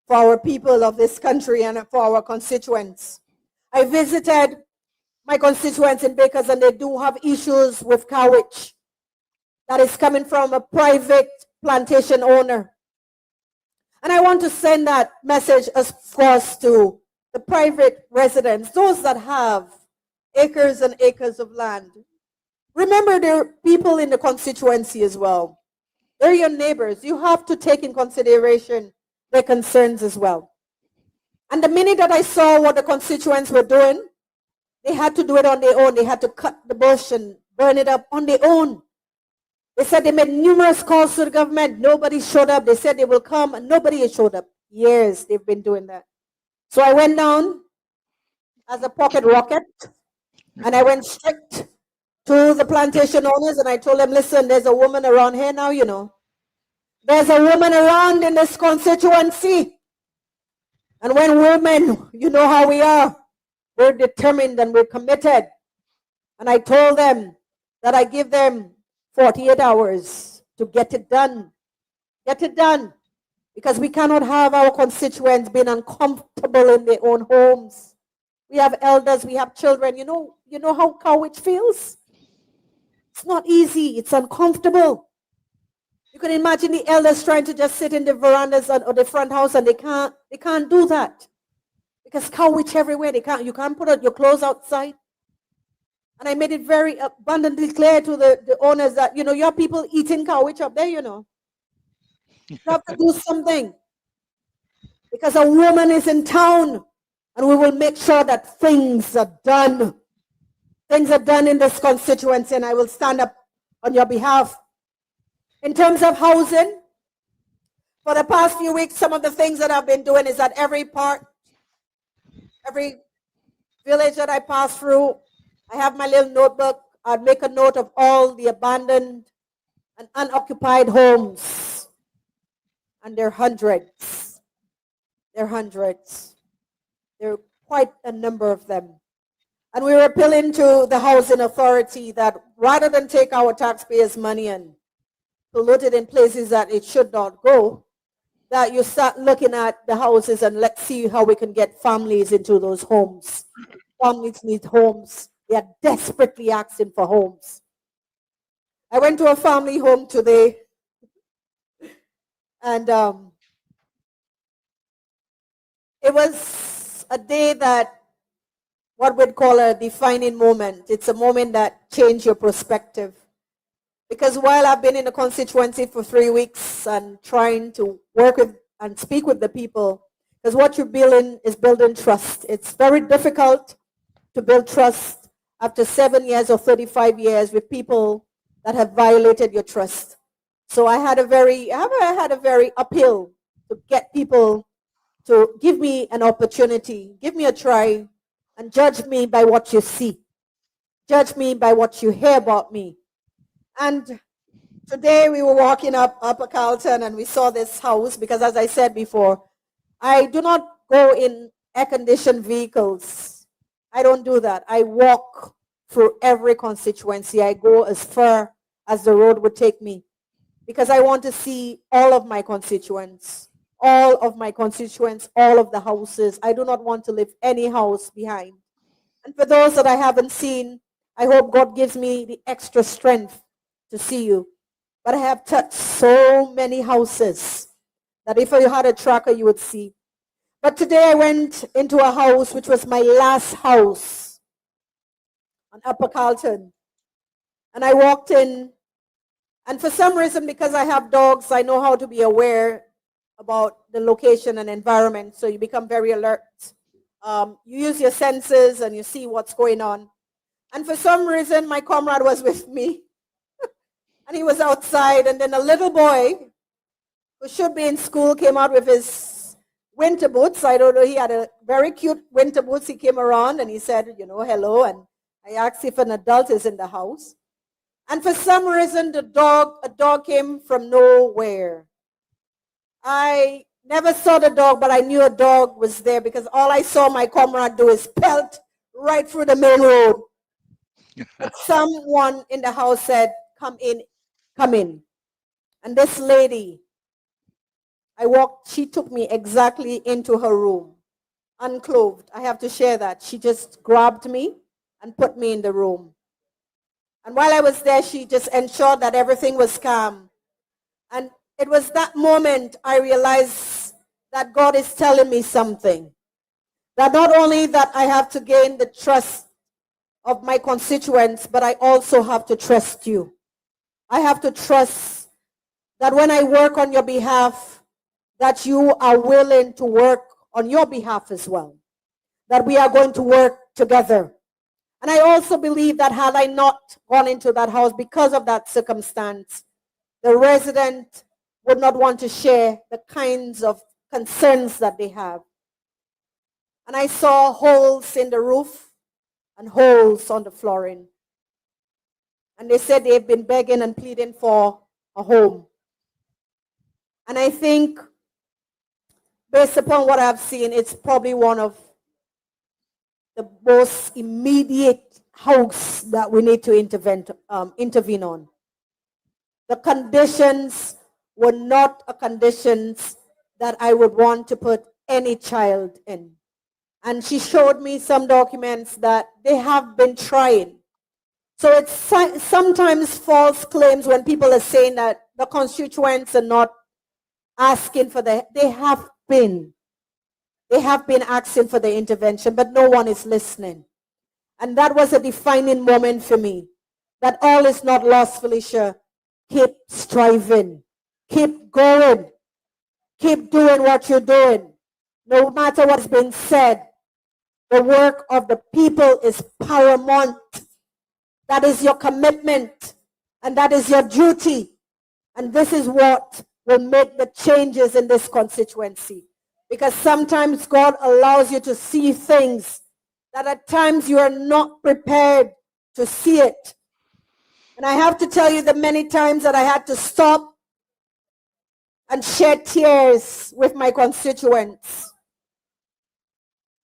for our people of this country and for our constituents. I visited my constituents in Bakers, and they do have issues with cowage that is coming from a private plantation owner. And I want to send that message, of course, to the private residents, those that have acres and acres of land. Remember, there are people in the constituency as well. They're your neighbors. You have to take in consideration their concerns as well. And the minute that I saw what the constituents were doing, they had to do it on their own. They had to cut the bush and burn it up on their own. They said they made numerous calls to the government. Nobody showed up. They said they will come, and nobody has showed up. Years they've been doing that. So I went down as a pocket rocket, and I went straight to the plantation owners, and I told them, listen, there's a woman around here now, you know. There's a woman around in this constituency. And when women, you know how we are, we're determined and we're committed. And I told them that I give them 48 hours to get it done. Get it done. Because we cannot have our constituents being uncomfortable in their own homes. We have elders, we have children. You know how cowage feels? It's not easy. It's uncomfortable. You can imagine the elders trying to just sit in the verandas or the front house, and they can't do that. Because cowage everywhere. You can't put your clothes outside. And I made it very abundantly clear to the owners that, your people eating cowage up there, You have to do something. Because a woman is in town, and we will make sure that things are done. Things are done in this constituency, and I will stand up on your behalf. In terms of housing, for the past few weeks, some of the things that I've been doing is that every village that I pass through, I have my little notebook. I'd make a note of all the abandoned and unoccupied homes. And there are hundreds. There are quite a number of them. And we were appealing to the housing authority that rather than take our taxpayers' money and pollute it in places that it should not go, that you start looking at the houses and let's see how we can get families into those homes. Families need homes. They are desperately asking for homes. I went to a family home today, and it was a day that what we'd call a defining moment. It's a moment that changed your perspective. Because while I've been in the constituency for 3 weeks and trying to work with and speak with the people, because what you're building is building trust. It's very difficult to build trust after 7 years or 35 years with people that have violated your trust. So I had a very uphill to get people to give me an opportunity, give me a try, and judge me by what you see. Judge me by what you hear about me. And today we were walking up Upper Carlton, and we saw this house because, as I said before, I do not go in air-conditioned vehicles. I don't do that. I walk through every constituency. I go as far as the road would take me because I want to see all of my constituents, all of the houses. I do not want to leave any house behind. And for those that I haven't seen, I hope God gives me the extra strength to see you. But I have touched so many houses that if you had a tracker, you would see. But today I went into a house which was my last house on Upper Carlton. And I walked in, and for some reason, because I have dogs, I know how to be aware about the location and environment, so you become very alert. You use your senses and you see what's going on. And for some reason, my comrade was with me. And he was outside, and then a little boy who should be in school came out with his winter boots. I don't know, he had a very cute winter boots. He came around and he said, hello. And I asked if an adult is in the house. And for some reason, a dog came from nowhere. I never saw the dog, but I knew a dog was there because all I saw my comrade do is pelt right through the main road. Someone in the house said, come in. And this lady, she took me exactly into her room, unclothed. I have to share that. She just grabbed me and put me in the room. And while I was there, she just ensured that everything was calm. And it was that moment I realized that God is telling me something. That not only that I have to gain the trust of my constituents, but I also have to trust you. I have to trust that when I work on your behalf, that you are willing to work on your behalf as well. That we are going to work together. And I also believe that had I not gone into that house because of that circumstance, the resident would not want to share the kinds of concerns that they have. And I saw holes in the roof and holes on the flooring. And they said they've been begging and pleading for a home. And I think, based upon what I've seen, it's probably one of the most immediate house that we need to intervene on. The conditions were not a conditions that I would want to put any child in. And she showed me some documents that they have been trying. So it's sometimes false claims when people are saying that the constituents are not asking for they have been. They have been asking for the intervention, but no one is listening. And that was a defining moment for me. That all is not lost, Felicia. Keep striving. Keep going. Keep doing what you're doing. No matter what's been said, the work of the people is paramount. That is your commitment. And that is your duty. And this is what will make the changes in this constituency. Because sometimes God allows you to see things that at times you are not prepared to see it. And I have to tell you the many times that I had to stop and shed tears with my constituents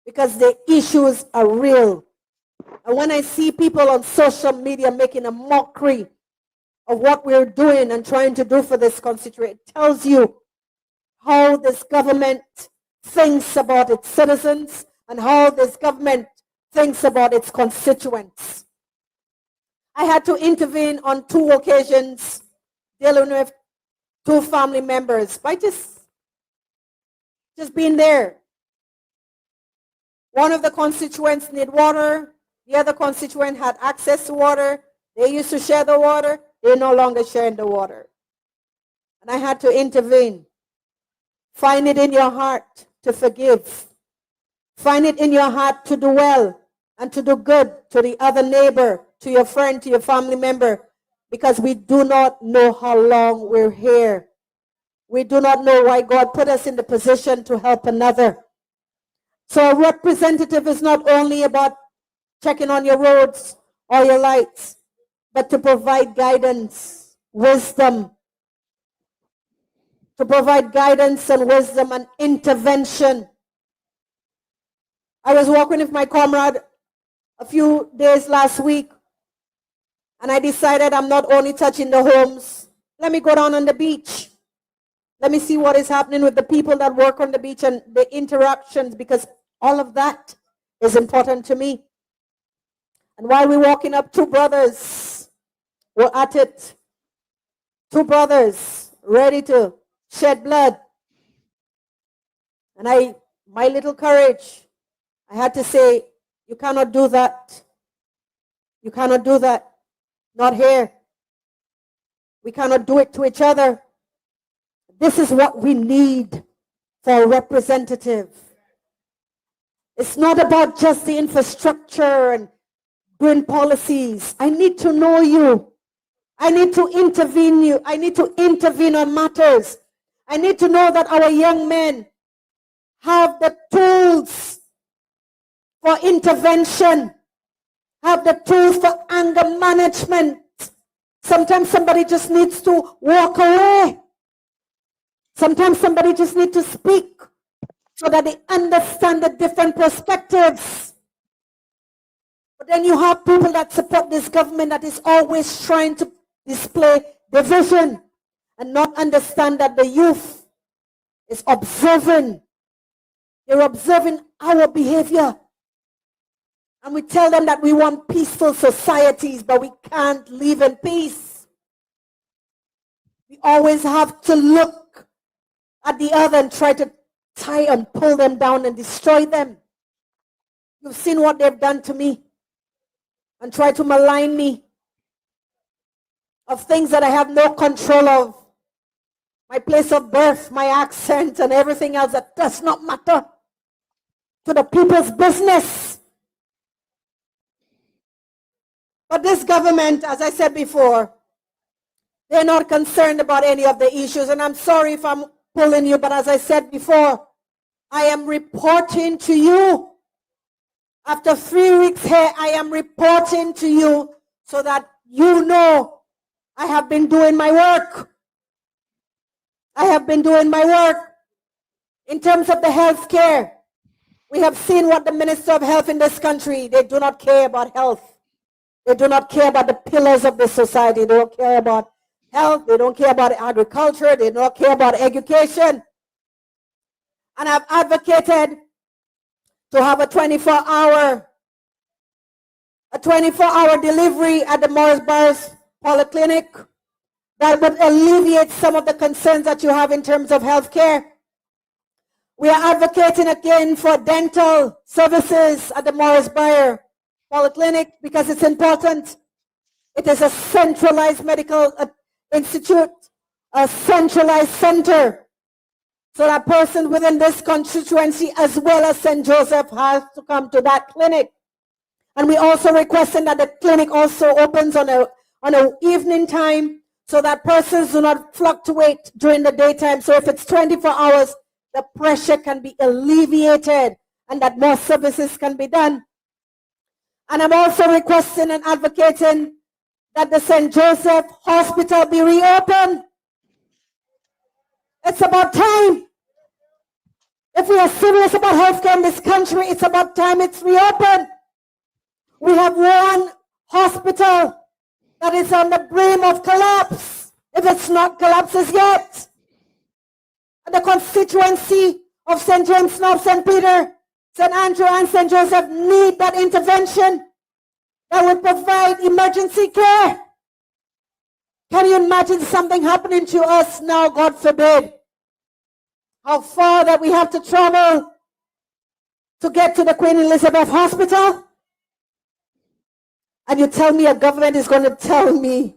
because the issues are real. And when I see people on social media making a mockery of what we're doing and trying to do for this constituency, it tells you how this government thinks about its citizens and how this government thinks about its constituents. I had to intervene on 2 occasions dealing with 2 family members by just being there. One of the constituents need water. The other constituent had access to water. They used to share the water. They're no longer sharing the water. And I had to intervene. Find it in your heart to forgive. Find it in your heart to do well and to do good to the other neighbor, to your friend, to your family member, because we do not know how long we're here. We do not know why God put us in the position to help another. So a representative is not only about checking on your roads or your lights, but to provide guidance, wisdom, to provide guidance and wisdom and intervention. I was walking with my comrade a few days last week, and I decided I'm not only touching the homes. Let me go down on the beach. Let me see what is happening with the people that work on the beach and the interactions, because all of that is important to me. And while we're walking up, 2 brothers were at it. 2 brothers ready to shed blood. And my little courage, I had to say, you cannot do that. You cannot do that. Not here. We cannot do it to each other. This is what we need for a representative. It's not about just the infrastructure and doing policies. I need to know you. I need to intervene you. I need to intervene on matters. I need to know that our young men have the tools for intervention, have the tools for anger management. Sometimes somebody just needs to walk away. Sometimes somebody just needs to speak so that they understand the different perspectives. But then you have people that support this government that is always trying to display division and not understand that the youth is observing. They're observing our behavior. And we tell them that we want peaceful societies, but we can't live in peace. We always have to look at the other and try to tie and pull them down and destroy them. You've seen what they've done to me and try to malign me of things that I have no control of. My place of birth, my accent, and everything else that does not matter to the people's business. But this government, as I said before, they're not concerned about any of the issues. And I'm sorry if I'm pulling you, but as I said before, I am reporting to you. After 3 weeks here, I am reporting to you so that you know I have been doing my work. I have been doing my work. In terms of the health care, we have seen what the Minister of Health in this country, they do not care about health. They do not care about the pillars of the society. They don't care about health. They don't care about agriculture. They don't care about education. And I've advocated to have a 24-hour delivery at the Morris Barres Polyclinic that would alleviate some of the concerns that you have in terms of health care. We are advocating again for dental services at the Morris Barres Polyclinic because it's important. It is a centralized medical institute, a centralized center. So that person within this constituency as well as St. Joseph has to come to that clinic. And we also requesting that the clinic also opens on a evening time so that persons do not fluctuate during the daytime. So if it's 24 hours, the pressure can be alleviated and that more services can be done. And I'm also requesting and advocating that the St. Joseph Hospital be reopened. It's about time. If we are serious about healthcare in this country, it's about time it's reopened. We have one hospital that is on the brim of collapse, if it's not collapses yet. And the constituency of St. James North, St. Peter, St. Andrew, and St. Joseph need that intervention that will provide emergency care. Can you imagine something happening to us now, God forbid? How far that we have to travel to get to the Queen Elizabeth Hospital? And you tell me a government is going to tell me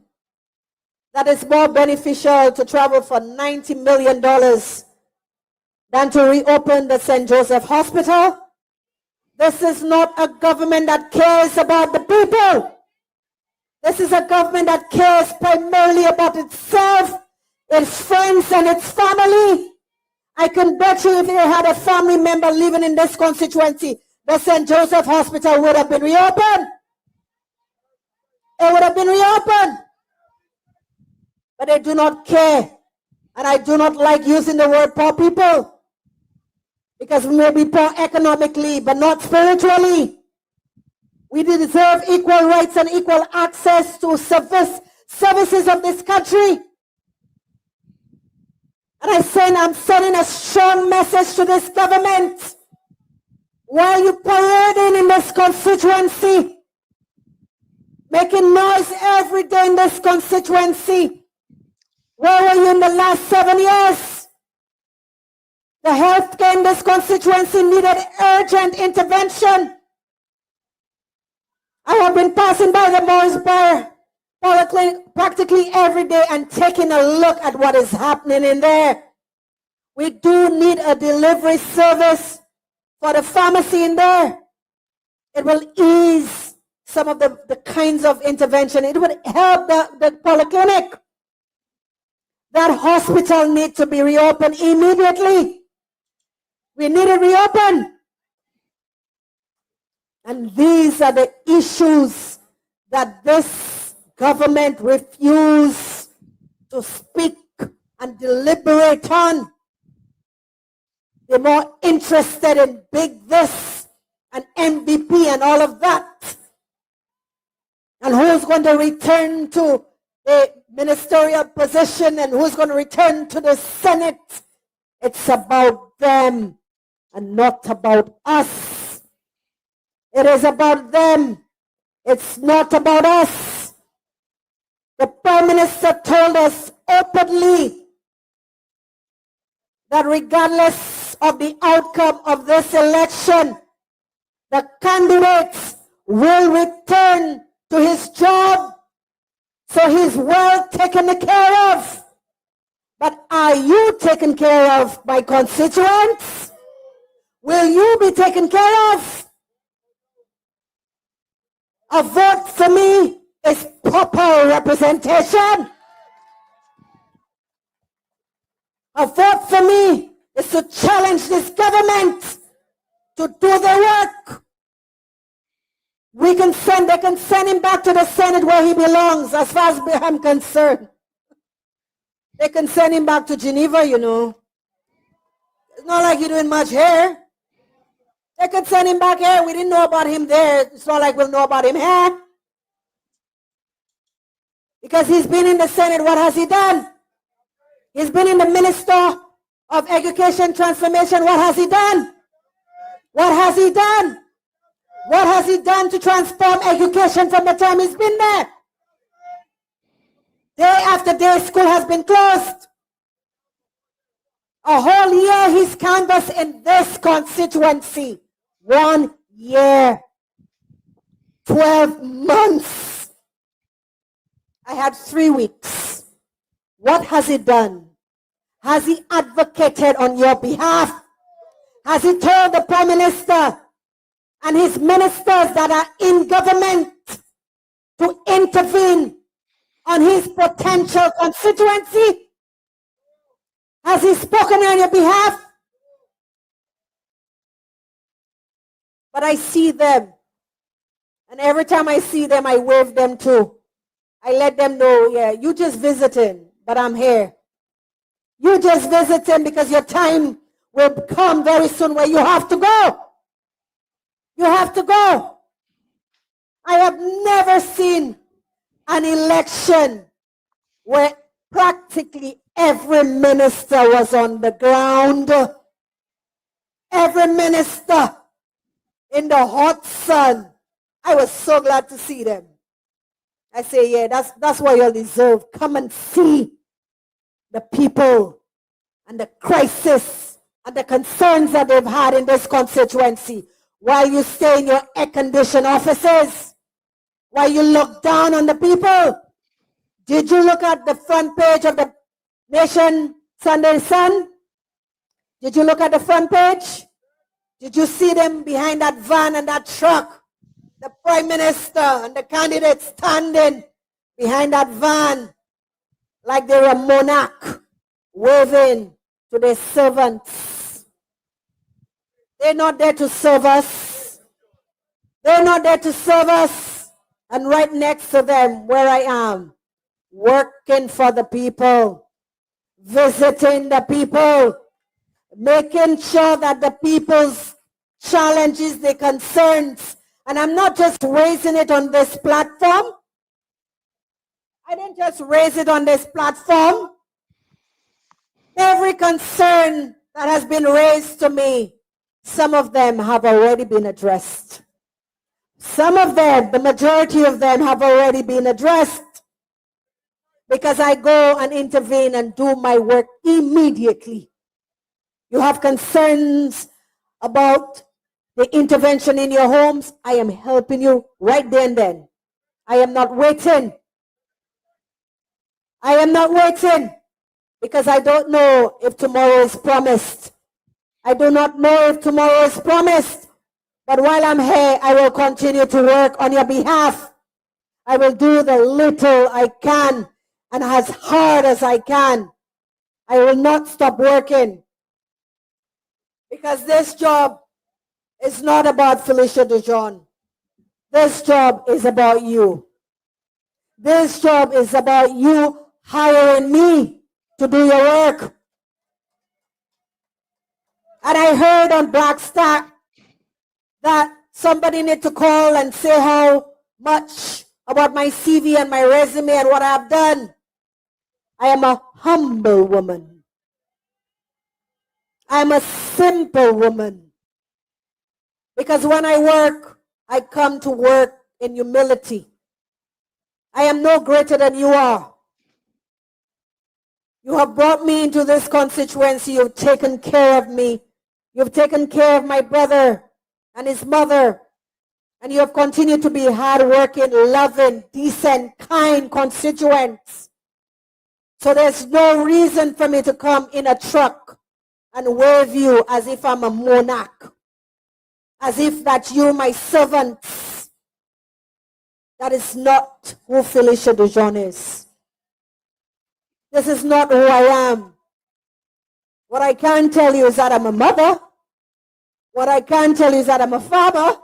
that it's more beneficial to travel for $90 million than to reopen the St. Joseph Hospital? This is not a government that cares about the people. This is a government that cares primarily about itself, its friends, and its family. I can bet you if they had a family member living in this constituency, the St. Joseph Hospital would have been reopened. It would have been reopened. But they do not care. And I do not like using the word poor people. Because we may be poor economically, but not spiritually. We deserve equal rights and equal access to services of this country. And I'm sending a strong message to this government. Why are you parading in this constituency? Making noise every day in this constituency. Where were you in the last 7 years? The healthcare in this constituency needed urgent intervention. I have been passing by the Morris Barres Polyclinic practically every day and taking a look at what is happening in there. We do need a delivery service for the pharmacy in there. It will ease some of the kinds of intervention. It would help the polyclinic. That hospital needs to be reopened immediately. We need it reopened. And these are the issues that this government refused to speak and deliberate on. They're more interested in big this and MVP and all of that. And who's going to return to the ministerial position and who's going to return to the Senate. It's about them and not about us. It is about them. It's not about us. The Prime Minister told us openly that regardless of the outcome of this election, the candidates will return to his job, so he's well taken care of. But are you taken care of by constituents? Will you be taken care of? A vote for me is proper representation. A vote for me is to challenge this government to do the work. They can send him back to the Senate where he belongs, as far as I'm concerned. They can send him back to Geneva, you know. It's not like you're doing much here. They could send him back here. We didn't know about him there. It's not like we'll know about him here. Because he's been in the Senate. What has he done? He's been in the Minister of Education Transformation. What has he done? What has he done? What has he done to transform education from the time he's been there? Day after day, school has been closed. A whole year he's canvassed in this constituency. 1 year. 12 months. I had 3 weeks. What has he done? Has he advocated on your behalf? Has he told the Prime Minister and his ministers that are in government to intervene on his potential constituency? Has he spoken on your behalf? But I see them. And every time I see them, I wave them too. I let them know, yeah, you just visiting, but I'm here. You just visiting because your time will come very soon where you have to go. You have to go. I have never seen an election where practically every minister was on the ground. Every minister in the hot sun. I was so glad to see them. I say, yeah, that's what you deserve. Come and see the people and the crisis and the concerns that they've had in this constituency while you stay in your air-conditioned offices, while you look down on the people. Did you look at the front page of the Nation Sunday Sun? Did you look at the front page? Did you see them behind that van and that truck? The Prime Minister and the candidates standing behind that van like they're a monarch waving to their servants. They're not there to serve us. They're not there to serve us. And right next to them, where I am, working for the people, visiting the people, making sure that the people's challenges, their concerns, and I'm not just raising it on this platform. I didn't just raise it on this platform. Every concern that has been raised to me, some of them have already been addressed. Some of them, the majority of them, have already been addressed because I go and intervene and do my work immediately. You have concerns about the intervention in your homes, I am helping you right there and then. I am not waiting. I am not waiting because I don't know if tomorrow is promised. I do not know if tomorrow is promised. But while I'm here, I will continue to work on your behalf. I will do the little I can and as hard as I can. I will not stop working because this job is not about Felicia Dujon. This job is about you. This job is about you hiring me to do your work. And I heard on Blackstack that somebody need to call and say how much about my CV and my resume and what I've done. I am a humble woman. I am a simple woman. Because when I work, I come to work in humility. I am no greater than you are. You have brought me into this constituency. You've taken care of me. You've taken care of my brother and his mother. And you have continued to be hardworking, loving, decent, kind constituents. So there's no reason for me to come in a truck and wave you as if I'm a monarch. As if that you're my servants. That is not who Felicia Dujon is. This is not who I am. What I can tell you is that I'm a mother. What I can tell you is that I'm a father.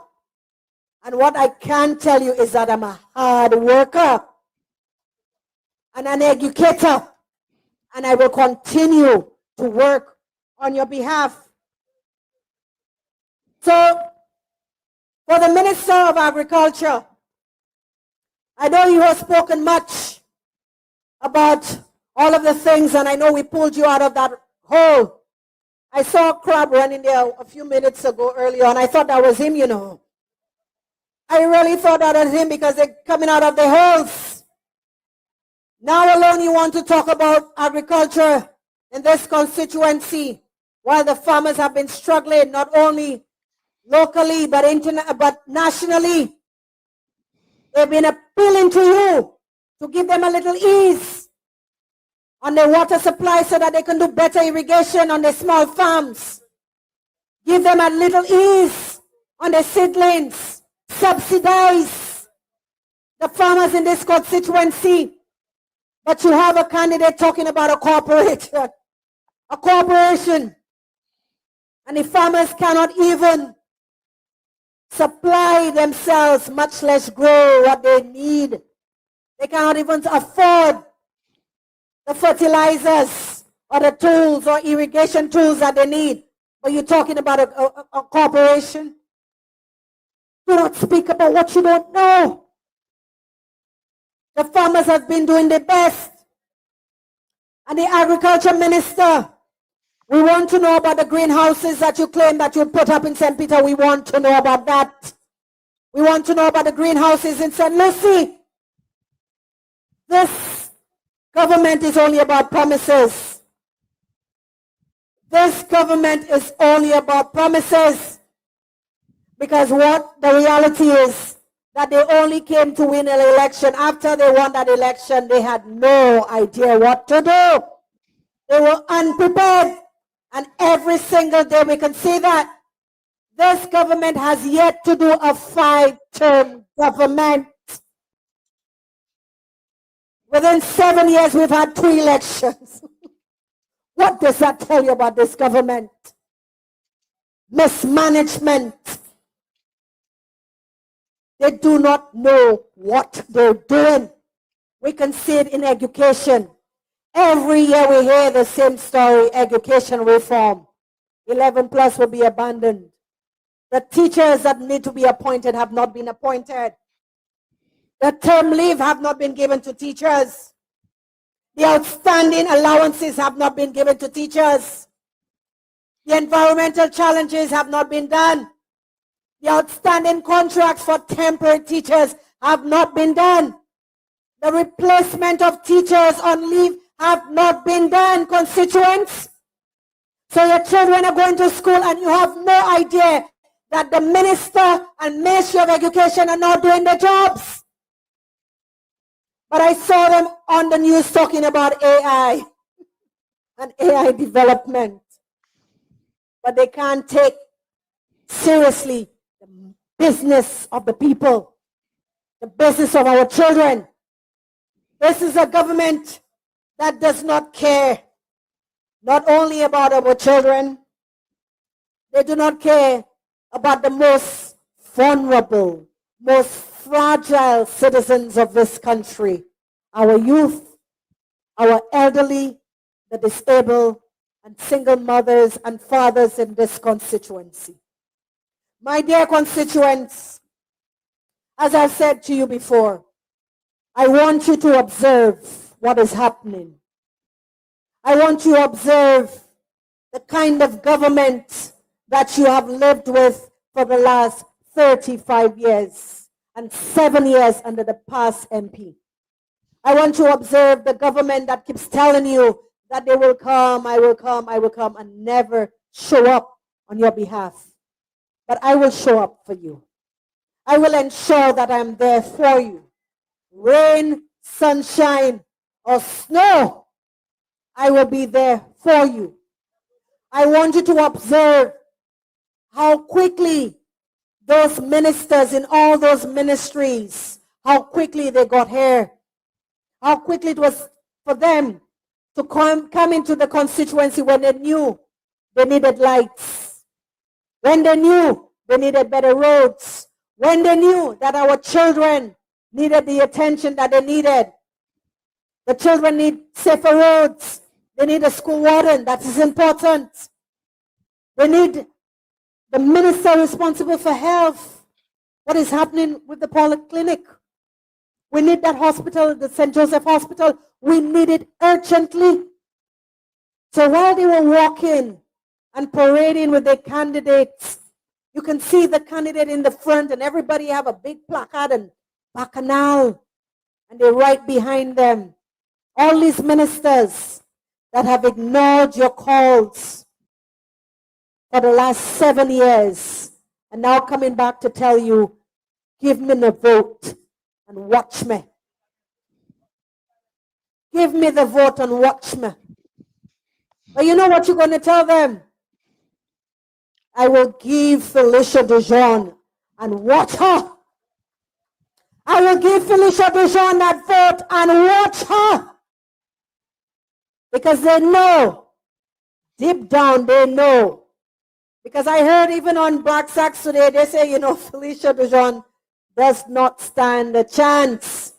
And what I can tell you is that I'm a hard worker and an educator. And I will continue to work on your behalf. So, for the Minister of Agriculture, I know you have spoken much about all of the things, and I know we pulled you out of that hole. I saw a crab running there a few minutes ago earlier, and I thought that was him, you know. I really thought that was him because they're coming out of the holes. Now alone you want to talk about agriculture in this constituency, while the farmers have been struggling not only locally but nationally. They've been appealing to you to give them a little ease on their water supply so that they can do better irrigation on their small farms. Give them a little ease on their seedlings. Subsidize the farmers in this constituency. But you have a candidate talking about a corporation. A corporation. And the farmers cannot even supply themselves, much less grow what they need. They cannot even afford the fertilizers or the tools or irrigation tools that they need. But you're talking about a corporation. Do not speak about what you don't know. The farmers have been doing their best. And the agriculture minister, we want to know about the greenhouses that you claim that you put up in St. Peter. We want to know about that. We want to know about the greenhouses in St. Lucie. This government is only about promises. This government is only about promises. Because what the reality is that they only came to win an election. After they won that election, they had no idea what to do. They were unprepared. And every single day we can see that this government has yet to do a 5-term government. Within 7 years, we've had 2 elections. What does that tell you about this government? Mismanagement. They do not know what they're doing. We can see it in education. Every year we hear the same story, education reform. 11 plus will be abandoned. The teachers that need to be appointed have not been appointed. The term leave have not been given to teachers. The outstanding allowances have not been given to teachers. The environmental challenges have not been done. The outstanding contracts for temporary teachers have not been done. The replacement of teachers on leave have not been done, constituents. So your children are going to school and you have no idea that the minister and Ministry of Education are not doing their jobs. But I saw them on the news talking about AI and AI development. But they can't take seriously the business of the people, the business of our children. This is a government that does not care not only about our children, they do not care about the most vulnerable, most fragile citizens of this country, our youth, our elderly, the disabled, and single mothers and fathers in this constituency. My dear constituents, as I've said to you before, I want you to observe what is happening. I want you to observe the kind of government that you have lived with for the last 35 years and 7 years under the past MP. I want to observe the government that keeps telling you that they will come, I will come, I will come, and never show up on your behalf. But I will show up for you. I will ensure that I'm there for you. Rain, sunshine, or snow, I will be there for you. I want you to observe how quickly those ministers in all those ministries, how quickly they got here, how quickly it was for them to come into the constituency when they knew they needed lights, when they knew they needed better roads, when they knew that our children needed the attention that they needed. The children need safer roads. They need a school warden. That is important. They need the minister responsible for health. What is happening with the polyclinic? We need that hospital, the St. Joseph Hospital. We need it urgently. So while they were walking and parading with their candidates, you can see the candidate in the front and everybody have a big placard and bacchanal, and they're right behind them. All these ministers that have ignored your calls for the last 7 years and now coming back to tell you, give me the vote and watch me. Give me the vote and watch me. But you know what you're going to tell them? I will give Felicia Dujon and watch her. I will give Felicia Dujon that vote and watch her. Because they know, deep down they know. Because I heard even on Black Sacks today, they say, you know, Felicia Dujon does not stand a chance.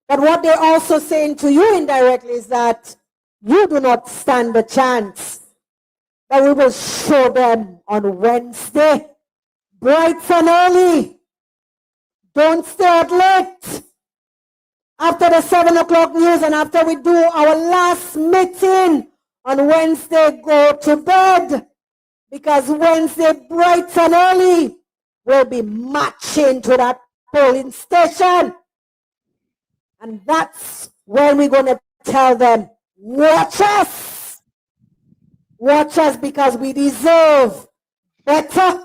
But what they're also saying to you indirectly is that you do not stand a chance. But we will show them on Wednesday, bright and early. Don't stay out late. After the 7 o'clock news and after we do our last meeting on Wednesday, go to bed. Because Wednesday, bright and early, we'll be marching to that polling station. And that's when we're going to tell them, watch us. Watch us because we deserve better.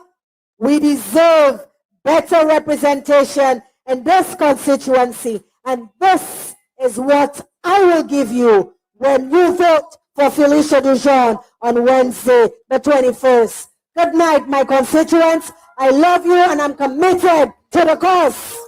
We deserve better representation in this constituency. And this is what I will give you when you vote for Felicia Dujon on Wednesday, the 21st. Good night, my constituents. I love you and I'm committed to the cause.